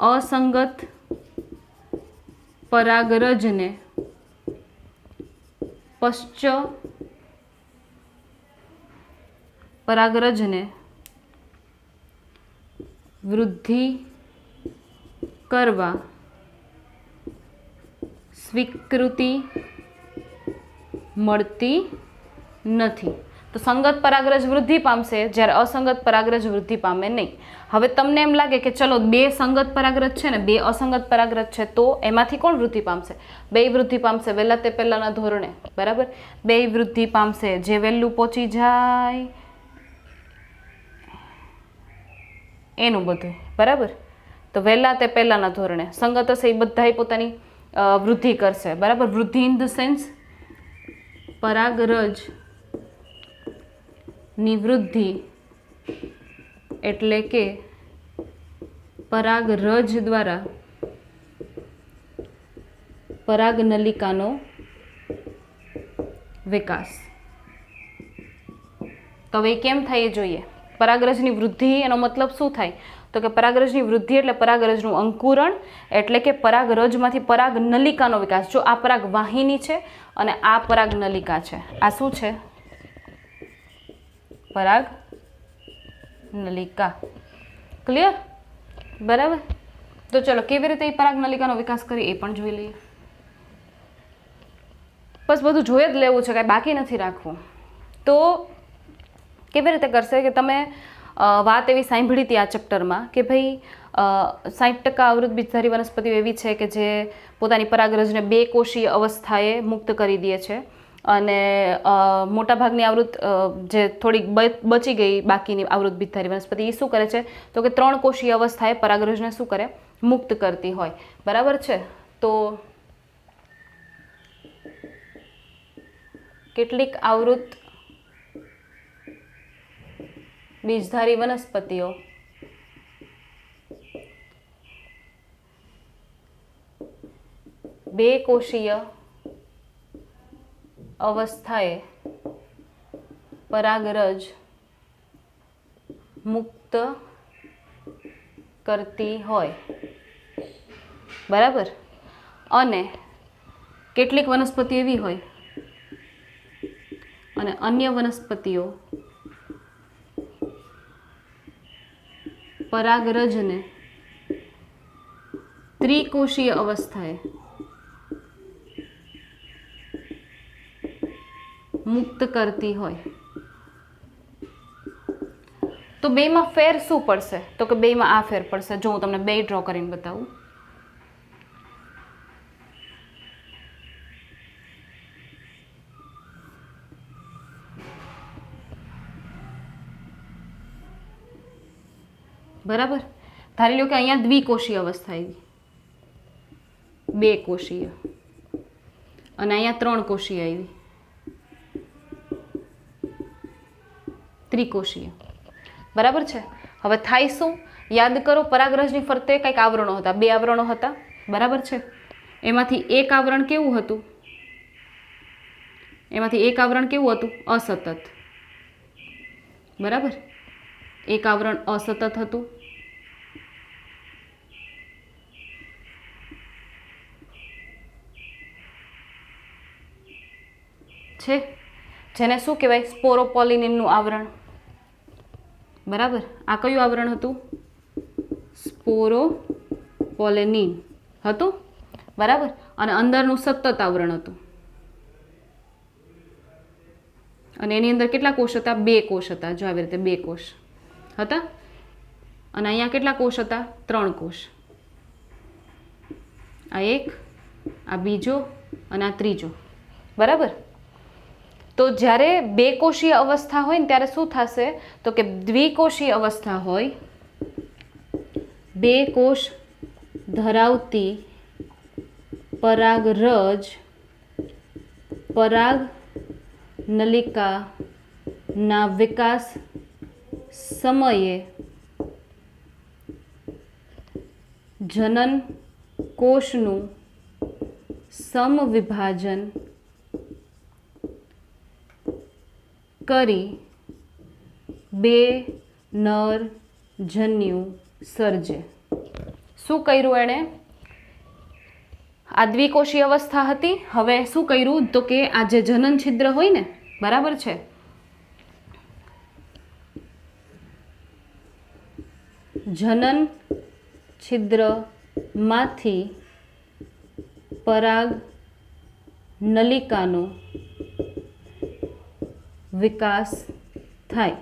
અસંગત પરાગરજને વૃદ્ધિ કરવા સ્વીકૃતિ મળતી નથી. તો સંગત પરાગરજ વૃદ્ધિ પામશે જ્યારે અસંગત પરાગરજ વૃદ્ધિ પામે નહીં. હવે તમને એમ લાગે કે ચલો બે સંગત પરાગરજ છે ને બે અસંગત પરાગરજ છે, તો એમાંથી કોણ વૃદ્ધિ પામશે? બે વૃદ્ધિ પામશે વહેલા તે પહેલાના ધોરણે, બરાબર. બે વૃદ્ધિ પામશે. જે વહેલું પહોંચી જાય એનું બધું, બરાબર. તો વહેલા તે પહેલાના ધોરણે સંગત હશે એ બધાય પોતાની વૃદ્ધિ કરશે, બરાબર. વૃદ્ધિ ઇન ધ સેન્સ પરાગરજ ની વૃદ્ધિ એટલે કે પરાગરજ દ્વારા પરાગનલિકાનો વિકાસ. તો હવે કેમ થાય એ જોઈએ. પરાગરજની વૃદ્ધિ એનો મતલબ શું થાય? તો કે પરાગરજની વૃદ્ધિ એટલે પરાગરજનું અંકુરણ, એટલે કે પરાગરજમાંથી પરાગનલિકાનો વિકાસ. જો આ પરાગ વાહિની છે અને આ પરાગનલિકા છે. આ શું છે? પરાગનલિકા. ક્લિયર? બરાબર. તો ચલો કેવી રીતે એ પરાગનલિકાનો વિકાસ કરી એ પણ જોઈ લઈએ. બસ બધું જોઈ જ લેવું છે, કાંઈ બાકી નથી રાખવું. તો કેવી રીતે કરશે કે તમે વાત એવી સાંભળી હતી આ ચેપ્ટરમાં કે ભાઈ 60% આવૃત બીજધારી વનસ્પતિઓ એવી છે કે જે પોતાની પરાગરજને બે કોષીય અવસ્થાએ મુક્ત કરી દે છે. અને મોટાભાગની આવૃત જે થોડીક બચી ગઈ બાકીની આવૃત બીજધારી વનસ્પતિ એ શું કરે છે તો કે 3 કોષીય અવસ્થાએ પરાગરજને શું કરે મુક્ત કરતી હોય. બરાબર છે. તો કેટલીક આવૃત બીજધારી વનસ્પતિઓ બે કોષીય અવસ્થાએ પરાગરજ મુક્ત કરતી હોય. બરાબર. અને કેટલીક વનસ્પતિ એવી હોય અને અન્ય વનસ્પતિઓ પરાગરજને ત્રિકોષીય અવસ્થાએ મુક્ત કરતી હોય. તો બેમાં ફેર શું પડશે તો કે બેમાં આ ફેર પડશે. જો હું તમને બે ડ્રો કરીને બતાવું. બરાબર. ધારી લો કે અહીંયા દ્વિકોષીય અવસ્થા આવી, બે કોષીય, અને અહીંયા 3 કોષીય આવી, ત્રિકોષીય. બરાબર છે. હવે થાય શું યાદ કરો, પરાગરજની ફરતે કંઈક આવરણો હતા, 2 આવરણો હતા. બરાબર છે. એમાંથી એક આવરણ કેવું હતું? એમાંથી એક આવરણ કેવું હતું? અસતત. બરાબર. એક આવરણ અસતત હતું. છે જેને શું કહેવાય? સ્પોરોપોલિનિનનું આવરણ. બરાબર. આ કયું આવરણ હતું? સ્પોરોપોલિનિન હતું. બરાબર. અને અંદરનું સતત આવરણ હતું. અને એની અંદર કેટલા કોષ હતા? 2 કોષ હતા. જો આવી રીતે 2 કોષ હતા. અને અહીંયા કેટલા કોષ હતા? 3 કોષ. આ એક, આ બીજો અને આ ત્રીજો. બરાબર. તો જ્યારે 2 કોષીય અવસ્થા હોય ને ત્યારે શું થશે તો કે દ્વિકોષીય અવસ્થા હોય, 2 કોષ ધરાવતી પરાગરજ પરાગ નલિકાના વિકાસ સમયે જનન કોષનું સમવિભાજન કરી 2 નર જન્યુ સર્જે. શું કર્યું એણે? આ દ્વિકોષીય અવસ્થા હતી. હવે શું કર્યું તો કે આ જે જનન છિદ્ર હોય ને, બરાબર છે, જનન છિદ્રમાંથી પરાગ નલિકાનો વિકાસ થાય.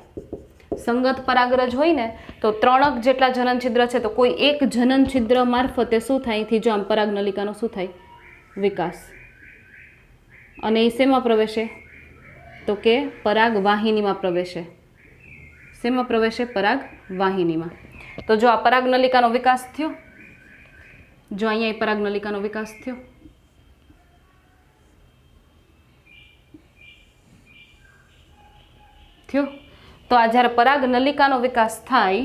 સંગત પરાગરજ હોય ને તો 3 જેટલા જનન છિદ્ર છે, તો કોઈ એક જનન છિદ્ર મારફતે શું થાય? અહીંથી જો આમ પરાગ નલિકાનો શું થાય? વિકાસ. અને એ શેમાં પ્રવેશે તો કે પરાગ વાહિનીમાં પ્રવેશે. શેમાં પ્રવેશે? પરાગ વાહિનીમાં. તો જો આ પરાગ નલિકાનો વિકાસ થયો, જો અહીંયા પરાગ નલિકાનો વિકાસ થયો, તો આ જ્યારે પરાગ નલિકાનો વિકાસ થાય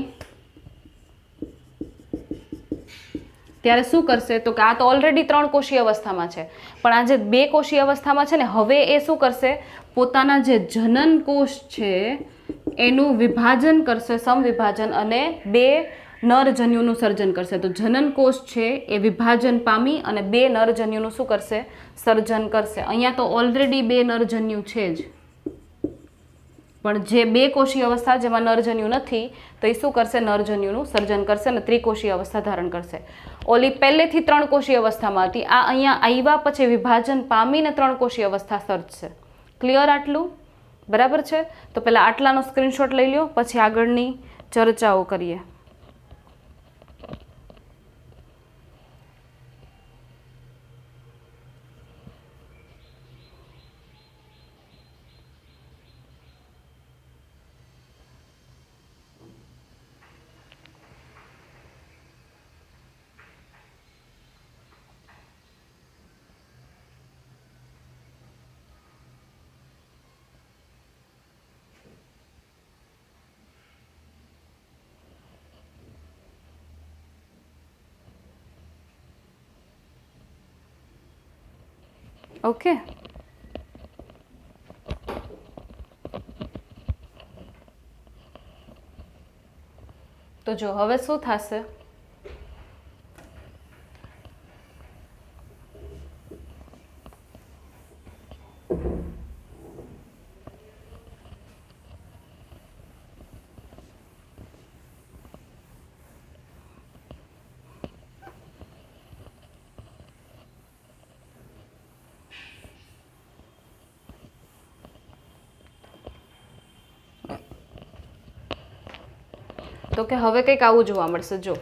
ત્યારે શું કરશે તો કે આ તો ઓલરેડી 3 કોષીય અવસ્થામાં છે, પણ આ જે 2 કોષીય અવસ્થામાં છે ને, હવે એ શું કરશે? પોતાના જે જનન કોષ છે એનું વિભાજન કરશે, સમવિભાજન, અને 2 નરજન્યુનું સર્જન કરશે. તો જનન કોષ છે એ વિભાજન પામી અને 2 નરજન્યુનું શું કરશે? સર્જન કરશે. અહીંયા તો ઓલરેડી 2 નરજન્યુ છે જ, પણ જે 2 કોષીય અવસ્થા જેમાં નરજન્યુ નથી તો એ શું કરશે? નરજન્યુનું સર્જન કરશે અને ત્રિકોષીય અવસ્થા ધારણ કરશે. ઓલી પહેલેથી 3 કોષીય અવસ્થામાં હતી, આ અહીંયા આવ્યા પછી વિભાજન પામીને 3 કોષીય અવસ્થા સર્જશે. ક્લિયર આટલું? બરાબર છે. તો પહેલાં આટલાનો સ્ક્રીનશોટ લઈ લો, પછી આગળની ચર્ચાઓ કરીએ. ઓકે, તો જો હવે શું થશે, તો કે હવે કંઈક આવું જોવા મળશે. જો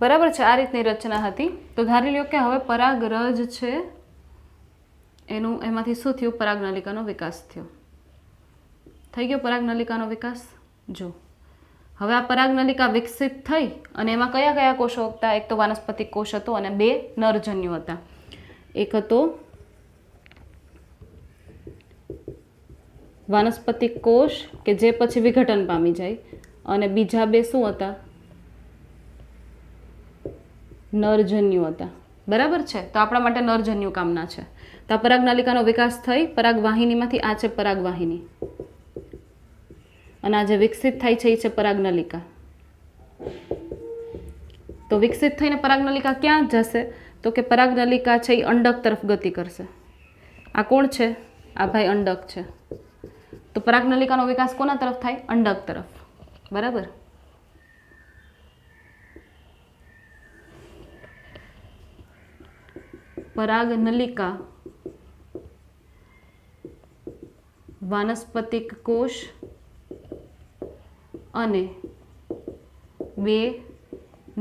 બરાબર છે, આ રીતની રચના હતી. તો ધારી લ્યો કે હવે પરાગરજ છે એનું એમાંથી શું થયું, પરાગનલિકાનો વિકાસ થયો. થઈ ગયો પરાગનલિકાનો વિકાસ. જો હવે આ પરાગનલિકા વિકસિત થઈ અને એમાં કયા કયા કોષો હતા, એક તો વાનસ્પતિક કોષ હતો અને 2 નરજન્યુ હતા. એક હતો વાનસ્પતિક કોષ કે જે પછી વિઘટન પામી જાય અને બીજા 2 શું હતા, નરજન્યુ હતા. બરાબર છે, તો આપણા માટે નરજન્યુ કામના છે. તો આ પરાગનલિકાનો વિકાસ થઈ પરાગવાહિનીમાંથી, આ છે પરાગવાહિની અને આ જે વિકસિત થાય છે એ છે પરાગનલિકા. તો વિકસિત થઈને પરાગનલિકા ક્યાં જશે, તો કે પરાગનલિકા છે એ અંડક તરફ ગતિ કરશે. આ કોણ છે, આ ભાઈ અંડક છે. તો પરાગનલિકાનો વિકાસ કોના તરફ થાય, અંડક તરફ. બરાબર. પરાગનલિકા વાનસ્પતિક કોષ અને 2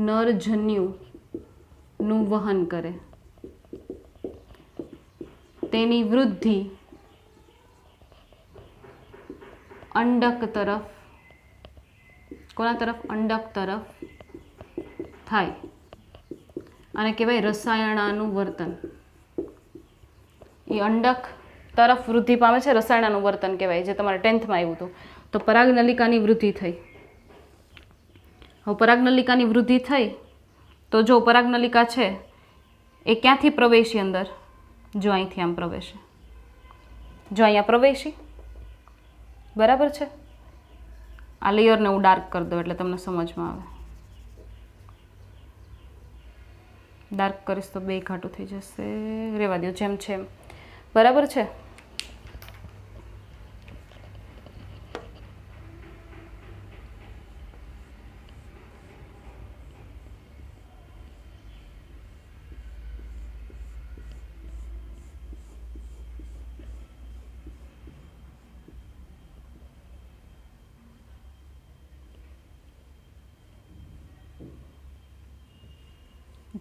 નરજન્યુનું વહન કરે. તેની વૃદ્ધિ અંડક તરફ, કોના તરફ, અંડક તરફ થાય. આને કહેવાય રસાયણાનુવર્તન. એ અંડક તરફ વૃદ્ધિ પામે છે, રસાયણાનુવર્તન કહેવાય, જે તમારે 10th માં આવ્યું હતું. તો પરાગનલિકાની વૃદ્ધિ થઈ. હવે પરાગનલિકાની વૃદ્ધિ થઈ તો જો પરાગનલિકા છે એ ક્યાંથી પ્રવેશી અંદર, જો અહીંથી આમ પ્રવેશે, જો અહીંયા પ્રવેશી. બરાબર છે. આ લેયરને હું ડાર્ક કરી દઉં એટલે તમને સમજમાં આવે. ડાર્ક કરીશ તો 2 ઘાટું થઈ જશે, રહેવા દો જેમ છે એમ. બરાબર છે.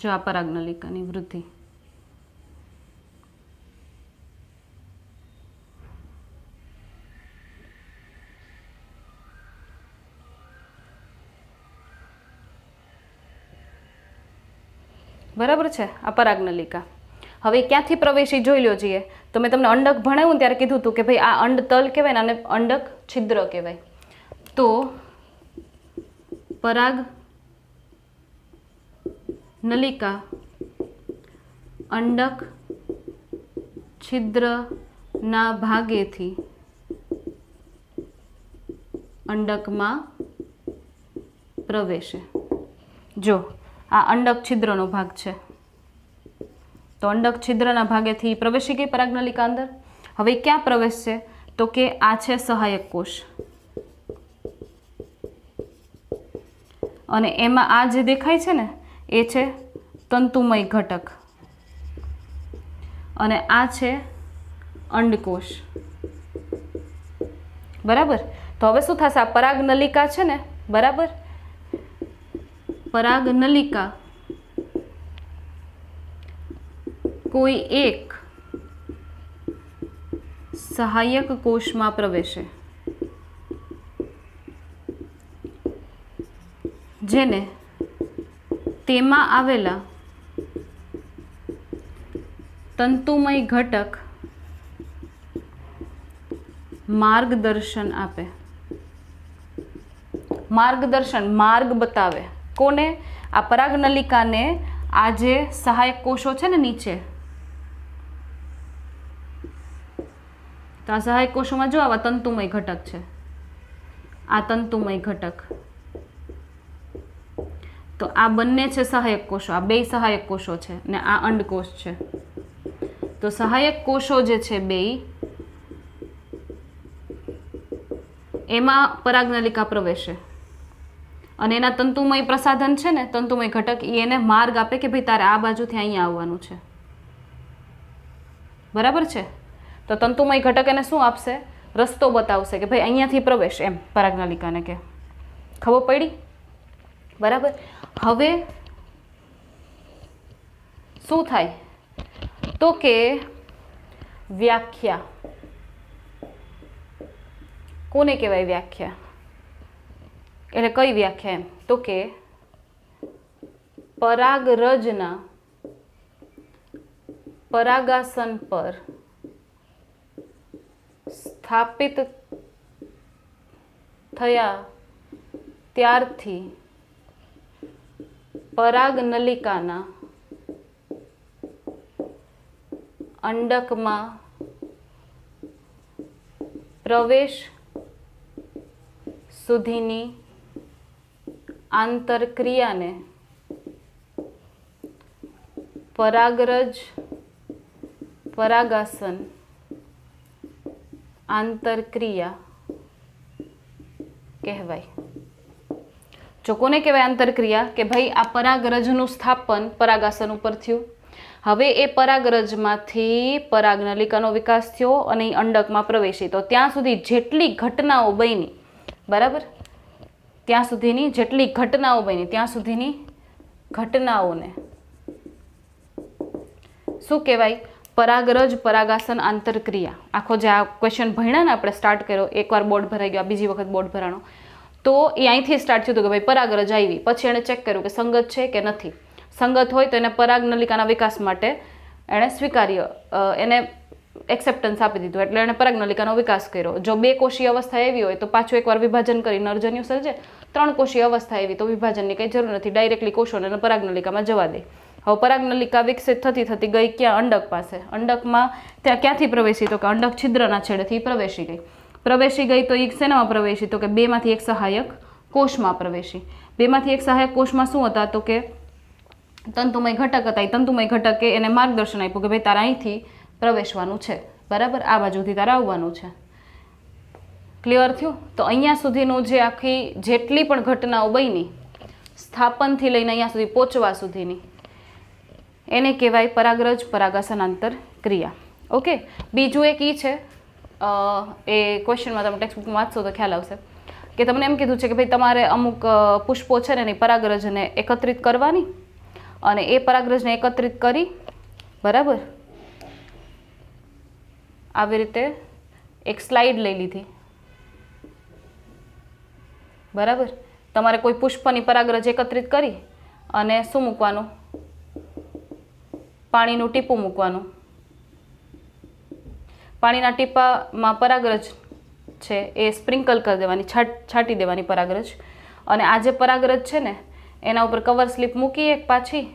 જો આ પરાગનલિકાની વૃદ્ધિ. બરાબર છે. આ પરાગનલિકા હવે ક્યાંથી પ્રવેશી જોઈ લો છીએ. તો મેં તમને અંડક ભણાવ્યું ત્યારે કીધું હતું કે ભાઈ આ અંડતલ કહેવાય ને, આને અંડક છિદ્ર કહેવાય. તો પરાગ નલિકા અંડક છિદ્રના ભાગેથી અંડકમાં પ્રવેશે. જો આ અંડક છિદ્રનો ભાગ છે, તો અંડક છિદ્રના ભાગેથી પ્રવેશી ગઈ પરાગનલિકા અંદર. હવે ક્યાં પ્રવેશશે? તો કે આ છે સહાયક કોષ, અને એમાં આ જે દેખાય છે ને એ છે તંતુમય ઘટક, અને આ છે અંડકોષ. બરાબર. તો હવે શું થશે? આ પરાગનલિકા છે ને, બરાબર, પરાગનલિકા કોઈ એક સહાયક કોષમાં પ્રવેશે, જેને તેમાં આવેલા તંતુમય ઘટક માર્ગદર્શન આપે. માર્ગદર્શન, માર્ગ બતાવે. કોને? આ પરાગનલિકાને. આ જે સહાયક કોષો છે ને નીચે, તો આ સહાયક કોષોમાં જો આવા તંતુમય ઘટક છે, આ તંતુમય ઘટક, તો આ બંને છે સહાયક કોષો. આ બે સહાયક કોષો છે ને આ અંડકોષ છે. તો સહાયક કોષો જે છે બે, એમાં પરાગનલિકા પ્રવેશે, અને એના તંતુમય પ્રસાધન છે ને, તંતુમય ઘટક, એને માર્ગ આપે કે ભાઈ તારે આ બાજુથી અહીંયા આવવાનું છે. બરાબર છે. તો તંતુમય ઘટક એને શું આપશે? રસ્તો બતાવશે કે ભાઈ અહીંયાથી પ્રવેશ, એમ પરાગનલિકાને કે. ખબર પડી? બરાબર. હવે શું થાય? તો કે વ્યાખ્યા. કોને કહેવાય વ્યાખ્યા? એટલે કઈ વ્યાખ્યા? એમ તો કે પરાગરજના પરાગાસન પર સ્થાપિત થયા ત્યારથી પરાગનલિકાના અંડકમાં પ્રવેશ સુધીની આંતરક્રિયાને પરાગરજ પરાગાસન આંતરક્રિયા કહેવાય. જો કોને કહેવાય આંતરક્રિયા? કે ભાઈ આ પરાગરજનું સ્થાપન પરાગાસન ઉપર થયું. હવે એ પરાગરજમાંથી પરાગનલિકાનો વિકાસ થયો અને એ અંડકમાં પ્રવેશી. તો ત્યાં સુધી જેટલી ઘટનાઓ બની, બરાબર, ત્યાં સુધીની જેટલી ઘટનાઓ બની ત્યાં સુધીની ઘટનાઓને શું કહેવાય? પરાગરજ પરાગાસન આંતરક્રિયા. આખો જે આ ક્વેશ્ચન ભણ્યા ને આપણે, સ્ટાર્ટ કર્યો, એકવાર બોર્ડ ભરાઈ ગયો, બીજી વખત બોર્ડ ભરાણો, તો એ અહીંથી સ્ટાર્ટ થયું હતું કે ભાઈ પરાગરજ આવી. પછી એણે ચેક કર્યું કે સંગત છે કે નથી. સંગત હોય તો એને પરાગનલિકાના વિકાસ માટે એણે સ્વીકાર્ય, એને એક્સેપ્ટન્સ આપી દીધું, એટલે એણે પરાગનલિકાનો વિકાસ કર્યો. જો બે કોષીય અવસ્થા એવી હોય તો પાછું એકવાર વિભાજન કરી નરજન્યુ સર્જે. ત્રણ કોષીય અવસ્થા એવી તો વિભાજનની કંઈ જરૂર નથી, ડાયરેક્ટલી કોષોને પરાગનલિકામાં જવા દે. હવે પરાગનલિકા વિકસિત થતી થતી ગઈ ક્યાં? અંડક પાસે. અંડકમાં ત્યાં ક્યાંથી પ્રવેશી? તો કે અંડક છિદ્રના છેડેથી પ્રવેશી ગઈ. પ્રવેશી ગઈ તો એ શેનામાં પ્રવેશી? તો કે બેમાંથી એક સહાયક કોષમાં પ્રવેશી. બેમાંથી એક સહાયક કોષમાં શું હતા? તો કે તંતુમય ઘટક હતા. એ તંતુમય ઘટકે એને માર્ગદર્શન આપ્યું કે ભાઈ તારા અહીંથી પ્રવેશવાનું છે, બરાબર, આ બાજુથી તારે આવવાનું છે. ક્લિયર થયું? તો અહીંયા સુધીનું જે આખી જેટલી પણ ઘટનાઓ બની, સ્થાપનથી લઈને અહીંયા સુધી પહોંચવા સુધીની, એને કહેવાય પરાગરજ પરાગાસન આંતરક્રિયા. ઓકે. બીજું એક એ છે, એ ક્વેશ્ચનમાં તમે ટેક્સ્ટબુકમાં વાંચશો તો ખ્યાલ આવશે કે તમને એમ કીધું છે કે ભાઈ તમારે અમુક પુષ્પો છે ને એની પરાગરજને એકત્રિત કરવાની, અને એ પરાગરજને એકત્રિત કરી, બરાબર, આવી રીતે એક સ્લાઇડ લઈ લીધી, બરાબર. તમારે કોઈ પુષ્પની પરાગરજ એકત્રિત કરી અને શું મૂકવાનું? પાણીનું ટીપું મૂકવાનું. પાણીના ટીપામાં પરાગરજ છે એ સ્પ્રિંકલ કરી દેવાની, છાંટી દેવાની પરાગરજ, અને આ જે પરાગરજ છે ને એના ઉપર કવર સ્લીપ મૂકી એક પાછી,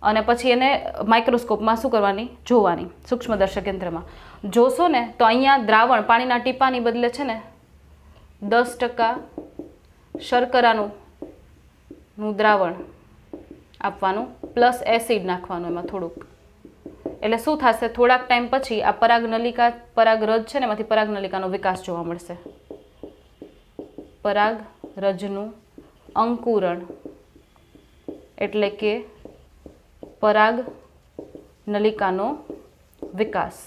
અને પછી એને માઇક્રોસ્કોપમાં શું કરવાની, જોવાની, સૂક્ષ્મદર્શક યંત્રમાં જોશો ને તો અહીંયા દ્રાવણ પાણીના ટીપાની બદલે છે ને 10% શર્કરાનું દ્રાવણ આપવાનું, પ્લસ એસિડ નાખવાનું એમાં થોડુંક. એટલે શું થશે, થોડાક ટાઈમ પછી આ પરાગનલિકા, પરાગરજ છે ને એમાંથી પરાગનલિકાનો વિકાસ જોવા મળશે. પરાગરજનું અંકુરણ એટલે કે પરાગનલિકાનો વિકાસ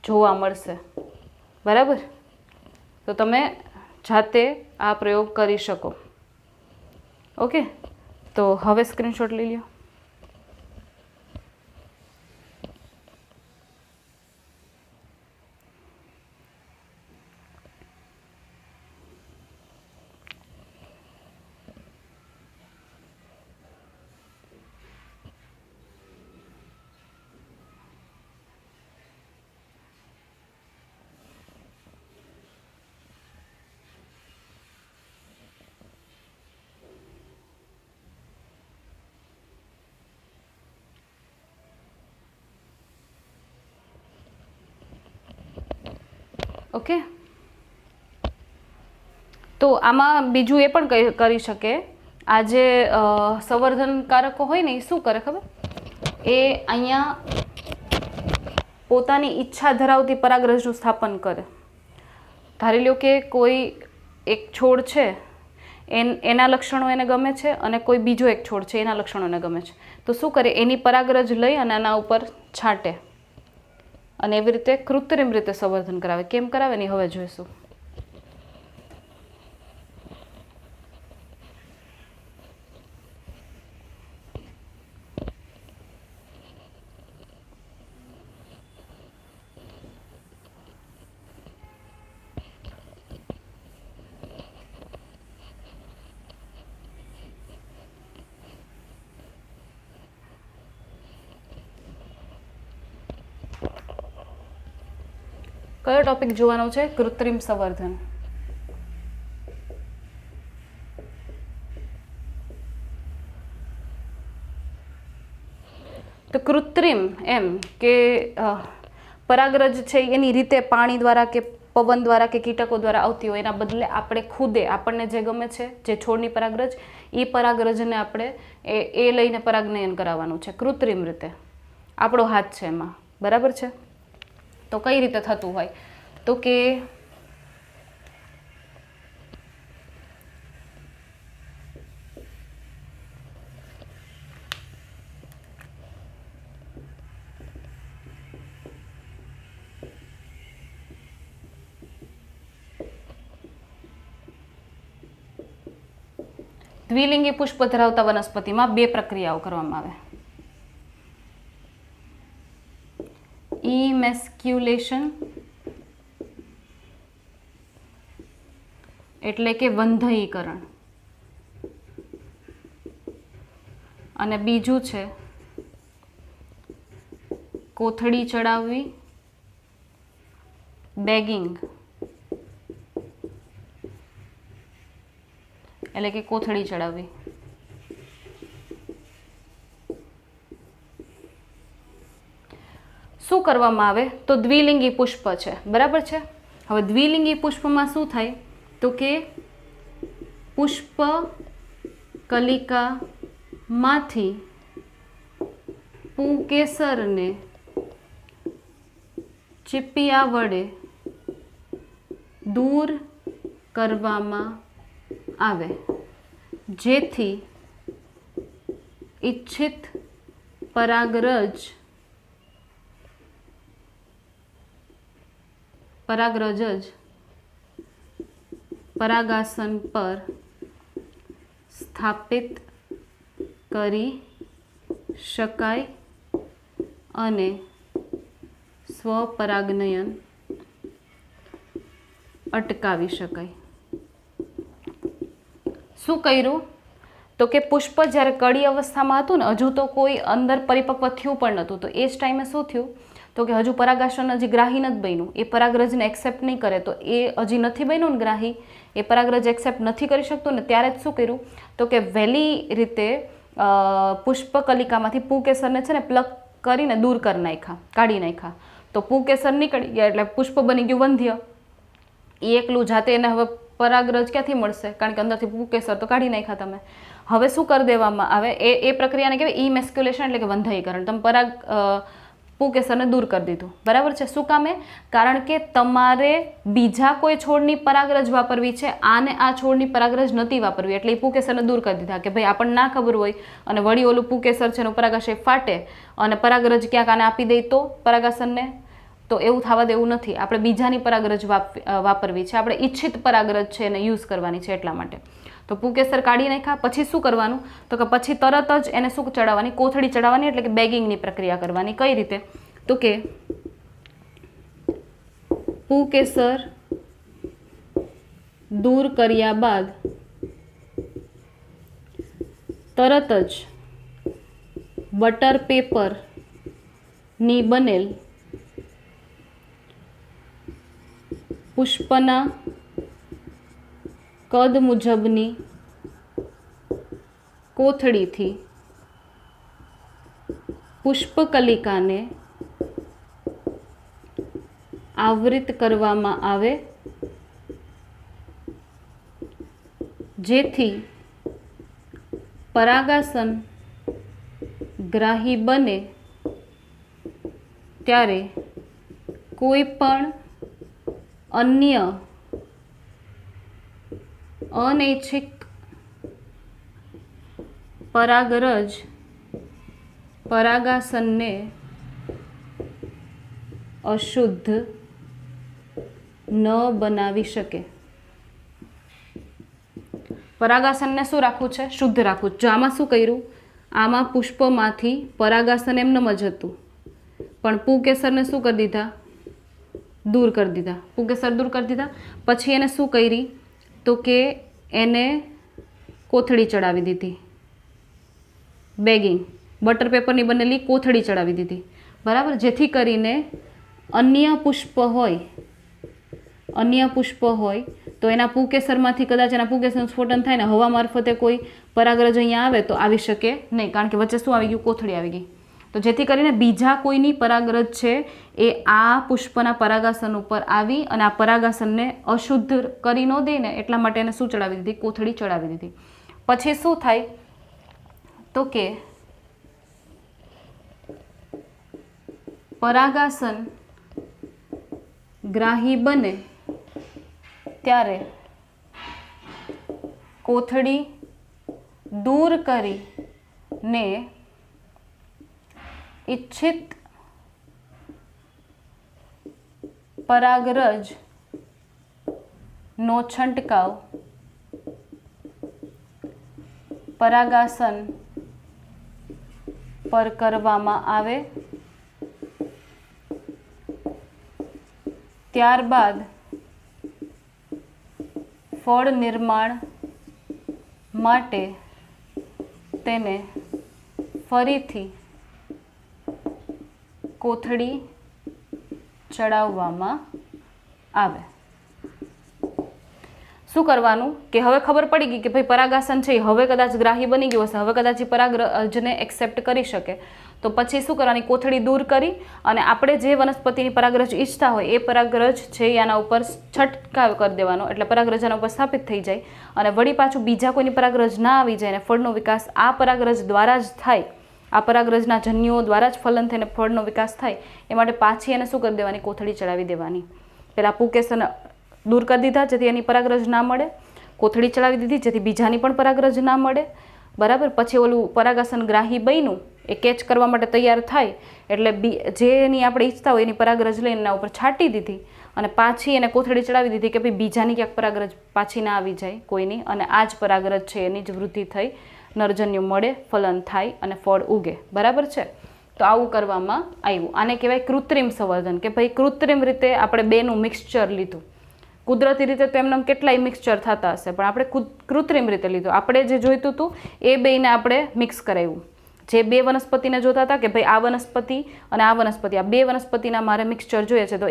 જોવા મળશે. બરાબર? તો તમે જાતે આ પ્રયોગ કરી શકો. ઓકે, તો હવે સ્ક્રીનશોટ લઈ લો. ઓકે, તો આમાં બીજું એ પણ કરી શકે, આ જે સંવર્ધનકારકો હોય ને એ શું કરે ખબર, એ અહીંયા પોતાની ઈચ્છા ધરાવતી પરાગરજનું સ્થાપન કરે. ધારી લો કે કોઈ એક છોડ છે એના લક્ષણો એને ગમે છે અને કોઈ બીજો એક છોડ છે એના લક્ષણો એને ગમે છે, તો શું કરે, એની પરાગરજ લઈ અને આના ઉપર છાંટે અને એવી રીતે કૃત્રિમ રીતે સંવર્ધન કરાવે. કેમ કરાવે ને હવે જોઈશું. કયો ટોપિક જોવાનો છે? કૃત્રિમ સંવર્ધન. તો કૃત્રિમ એમ કે પરાગરજ છે એની રીતે પાણી દ્વારા કે પવન દ્વારા કે કીટકો દ્વારા આવતી હોય, એના બદલે આપણે ખુદે આપણને જે ગમે છે, જે છોડની પરાગરજ, એ પરાગરજને આપણે એ લઈને પરાગનયન કરાવવાનું છે કૃત્રિમ રીતે. આપણો હાથ છે એમાં. બરાબર છે? તો કઈ રીતે થતું હોય, તો કે દ્વિલિંગી પુષ્પ ધરાવતા વનસ્પતિમાં 2 પ્રક્રિયાઓ કરવામાં આવે. ઇમેસ્ક્યુલેશન એટલે કે વંધ્યીકરણ, અને બીજું છે કોથળી ચડાવવી, બેગિંગ એટલે કે કોથળી ચડાવવી. શું કરવામાં આવે, તો દ્વિલિંગી પુષ્પ છે. બરાબર છે? હવે દ્વિલિંગી પુષ્પમાં શું થાય, તો કે પુષ્પ કલિકામાંથી પુંકેસરને ચીપિયા વડે દૂર કરવામાં આવે, જેથી ઈચ્છિત પરાગરજ જ પરાગાસન પર સ્થાપિત કરી શકાય અને સ્વપરાગનયન અટકાવી શકાય. શું કર્યું, તો કે પુષ્પ જ્યારે કળી અવસ્થામાં હતું ને, હજુ તો કોઈ અંદર પરિપક્વ થયું પણ નહોતું, તો એ જ ટાઈમે શું થયું, તો કે હજુ પરાગાસન હજી ગ્રાહી નથી બન્યું, એ પરાગરજને એક્સેપ્ટ નહીં કરે તો એ હજી નથી બન્યું ને ગ્રાહી, એ પરાગરજ એક્સેપ્ટ નથી કરી શકતું ને ત્યારે જ શું કર્યું તો કે વહેલી રીતે પુષ્પકલિકામાંથી પુંકેસરને છે ને પ્લગ કરીને દૂર કરી નાખ્યા, કાઢી નાખ્યા. તો પુંકેસર નીકળી ગયા એટલે પુષ્પ બની ગયું વંધ્ય. એ એકલું જાતે એને હવે પરાગરજ ક્યાંથી મળશે, કારણ કે અંદરથી પુંકેસર તો કાઢી નાખ્યા તમે. હવે શું કરી દેવામાં આવે, એ પ્રક્રિયાને કહેવાય ઇમેસ્ક્યુલેશન એટલે કે વંધાઈકરણ. તમે પુંકેસરને દૂર કરી દીધું, બરાબર છે. શું કામે? કારણ કે તમારે બીજા કોઈ છોડની પરાગરજ વાપરવી છે, આને આ છોડની પરાગરજ નથી વાપરવી, એટલે એ પુંકેસરને દૂર કરી દીધા કે ભાઈ આપણને ના ખબર હોય અને વળી ઓલું પુંકેસર છે એનું પરાગાશય ફાટે અને પરાગરજ ક્યાંક આને આપી દઈ તો પરાગાસનને, તો એવું થવા દેવું નથી. આપણે બીજાની પરાગરજ વાપરવી છે, આપણે ઈચ્છિત પરાગરજ છે એને યુઝ કરવાની છે એટલા માટે. તો પુંકેસર કાઢી નાખ્યા પછી શું કરવાનું તો કે પછી તરત જ એને શું ચડાવવાની, કોથળી ચડાવવાની, એટલે કે બેગિંગની પ્રક્રિયા કરવાની. કઈ રીતે તો કે પુંકેસર દૂર કર્યા બાદ તરત જ બટર પેપરની બનેલ પુષ્પના કદ મુજબની કોથળીથી પુષ્પકલિકાને આવૃત કરવામાં આવે, જેથી પરાગાસન ગ્રાહી બને ત્યારે કોઈ પણ અન્ય અનૈચ્છિક પરાગરજ પરાગાસનને અશુદ્ધ ન બનાવી શકે. પરાગાસનને શું રાખવું છે? શુદ્ધ રાખવું. જો આમાં શું કર્યું, આમાં પુષ્પમાંથી પરાગાસન એમનેમ જ હતું, પણ પુંકેસરને શું કરી દીધા? દૂર કરી દીધા. પુંકેસર દૂર કરી દીધા પછી એને શું કરી તો કે એને કોથળી ચડાવી દીધી, બેગિંગ, બટર પેપરની બનેલી કોથળી ચડાવી દીધી, બરાબર. જેથી કરીને અન્ય પુષ્પ હોય તો એના પુંકેસરમાંથી કદાચ એના પુંકેસરનું સ્ફોટન થાય ને હવા મારફતે કોઈ પરાગરજ અહીંયા આવે તો આવી શકે નહીં, કારણ કે વચ્ચે શું આવી ગયું? કોથળી આવી ગઈ. તો જેથી કરીને બીજા કોઈની પરાગરજ છે એ આ પુષ્પના પરાગાસન ઉપર આવી અને આ પરાગાસનને અશુદ્ધ કરી ન દે ને એટલા માટે એને શું ચડાવી દીધી? કોથળી ચડાવી દીધી. પછી શું થાય તો કે પરાગાસન ગ્રાહી બને ત્યારે કોથળી દૂર કરીને ઈચ્છિત પરાગરજ નો છંટકાવ પરાગાસન પર કરવામાં આવે, ત્યારબાદ ફળ નિર્માણ માટે તેને ફરીથી કોથળી ચડાવવામાં આવે. શું કરવાનું કે હવે ખબર પડી ગઈ કે ભાઈ પરાગાસન છે હવે કદાચ ગ્રાહી બની ગયું હશે, હવે કદાચ એ પરાગરજને એક્સેપ્ટ કરી શકે, તો પછી શું કરવાની? કોથળી દૂર કરી અને આપણે જે વનસ્પતિની પરાગરજ ઈચ્છતા હોય એ પરાગરજ છે આના ઉપર છંટકાવ કરી દેવાનો, એટલે પરાગરજ આના ઉપર સ્થાપિત થઈ જાય અને વળી પાછું બીજા કોઈની પરાગરજ ના આવી જાય અને ફળનો વિકાસ આ પરાગરજ દ્વારા જ થાય, આ પરાગરજના જન્યુઓ દ્વારા જ ફલન થઈને ફળનો વિકાસ થાય. એ માટે પાછી એને શું કરી દેવાની? કોથળી ચડાવી દેવાની. પહેલાં પુંકેસર દૂર કરી દીધા જેથી એની પરાગરજ ના મળે, કોથળી ચડાવી દીધી જેથી બીજાની પણ પરાગરજ ના મળે, બરાબર. પછી ઓલું પરાગાસન ગ્રાહી બન્યું એ કેચ કરવા માટે તૈયાર થાય એટલે જેની આપણે ઈચ્છતા હોય એની પરાગરજ લઈને એના ઉપર છાંટી દીધી અને પાછી એને કોથળી ચડાવી દીધી કે ભાઈ બીજાની ક્યાંક પરાગરજ પાછી ના આવી જાય કોઈની, અને આ જ પરાગરજ છે એની જ વૃદ્ધિ થઈ નરજન્યુ મળે, ફલન થાય અને ફળ ઉગે, બરાબર છે. તો આવું કરવામાં આવ્યું. આને કહેવાય કૃત્રિમ સંવર્ધન, કે ભાઈ કૃત્રિમ રીતે આપણે બેનું મિક્સચર લીધું. કુદરતી રીતે તો એમને કેટલાય મિક્સચર થતા હશે, પણ આપણે કૃત્રિમ રીતે લીધું. આપણે જે જોઈતું હતું એ બેને આપણે મિક્સ કરાવ્યું. જે બે વનસ્પતિને જોતા હતા કે ભાઈ આ વનસ્પતિ અને આ વનસ્પતિ, આ બે વનસ્પતિના મારે મિક્સચર જોઈએ છે, તો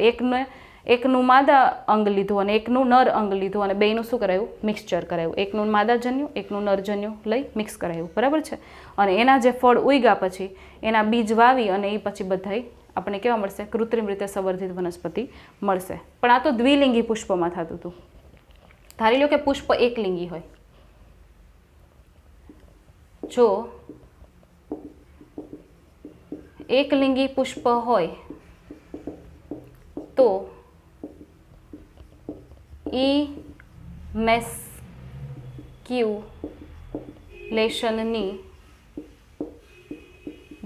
એકનું માદા અંગ લીધું અને એકનું નર અંગ લીધું અને બેયનું શું કરાયું? મિક્સચર કરાયું. એકનું માદાજન્યુ એકનું નરજન્યુ લઈ મિક્સ કરાયું. બરાબર છે. અને એના જે ફળ ઉગ્યા પછી એના બીજ વાવી અને એ પછી બધાય આપણે કેવા મળશે? કૃત્રિમ રીતે સંવર્ધિત વનસ્પતિ મળશે. પણ આ તો દ્વિલિંગી પુષ્પમાં થતું હતું. ધારી લો કે પુષ્પ એકલિંગી હોય. જો એકલિંગી પુષ્પ હોય તો ઇમેસ્ક્યુલેશનની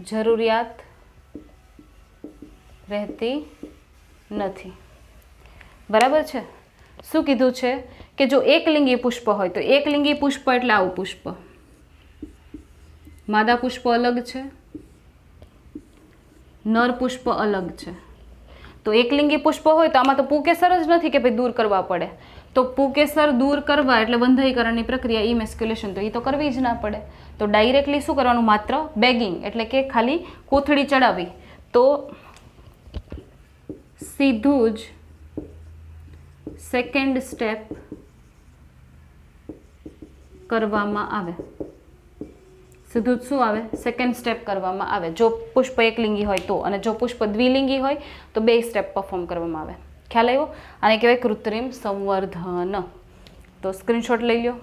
જરૂરિયાત રહેતી નથી. બરાબર છે. શું કીધું છે કે જો એકલિંગી પુષ્પ હોય તો એકલિંગી પુષ્પ એટલે આવું પુષ્પ, માદા પુષ્પ અલગ છે, નર પુષ્પ અલગ છે. તો એકલિંગી પુષ્પ હોય તો આમાં તો પુંકેસર જ નથી કે ભાઈ દૂર કરવા પડે. તો પુંકેસર દૂર કરવા એટલે બંધાઈકરણની પ્રક્રિયા ઇમેસ્ક્યુલેશન, તો એ તો કરવી જ ના પડે. તો ડાયરેક્ટલી શું કરવાનું? માત્ર બેગિંગ એટલે કે ખાલી કોથળી ચડાવી તો સીધું જ સેકન્ડ સ્ટેપ કરવામાં આવે. સીધું જ શું આવે? સેકન્ડ સ્ટેપ કરવામાં આવે. જો પુષ્પ એકલિંગી હોય તો, અને જો પુષ્પ દ્વિલિંગી હોય તો બે સ્ટેપ પરફોર્મ કરવામાં આવે. ખ્યાલ આવ્યો? આને કહેવાય કૃત્રિમ સંવર્ધન. તો સ્ક્રીનશોટ લઈ લો.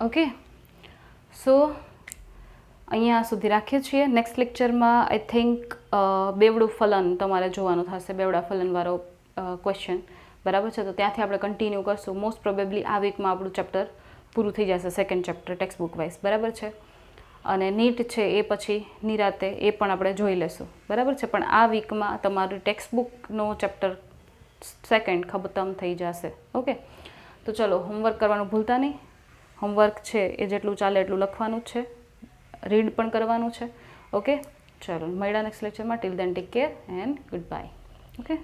ઓકે, સો અહીંયા સુધી રાખીએ છીએ. નેક્સ્ટ લેક્ચરમાં આઈ થિંક બેવડું ફલન તમારે જોવાનું થશે, બેવડા ફલનવાળો ક્વેશ્ચન. બરાબર છે. તો ત્યાંથી આપણે કન્ટિન્યુ કરશું. મોસ્ટ પ્રોબેબલી આ વીકમાં આપણું ચેપ્ટર પૂરું થઈ જશે, second chapter text book wise. બરાબર છે. અને નીટ છે એ પછી નિરાતે એ પણ આપણે જોઈ લેશું. બરાબર છે. પણ આ વીકમાં તમારું ટેક્સ્ટ બુકનો ચેપ્ટર સેકન્ડ ખતમ થઈ જશે. ઓકે, તો ચલો હોમવર્ક કરવાનું ભૂલતા નહીં. હોમવર્ક છે એ જેટલું ચાલે એટલું લખવાનું જ છે, રીડ પણ કરવાનું છે. ઓકે, ચલો મળ્યા નેક્સ્ટ લેક્ચરમાં. Till then take care and goodbye. Okay.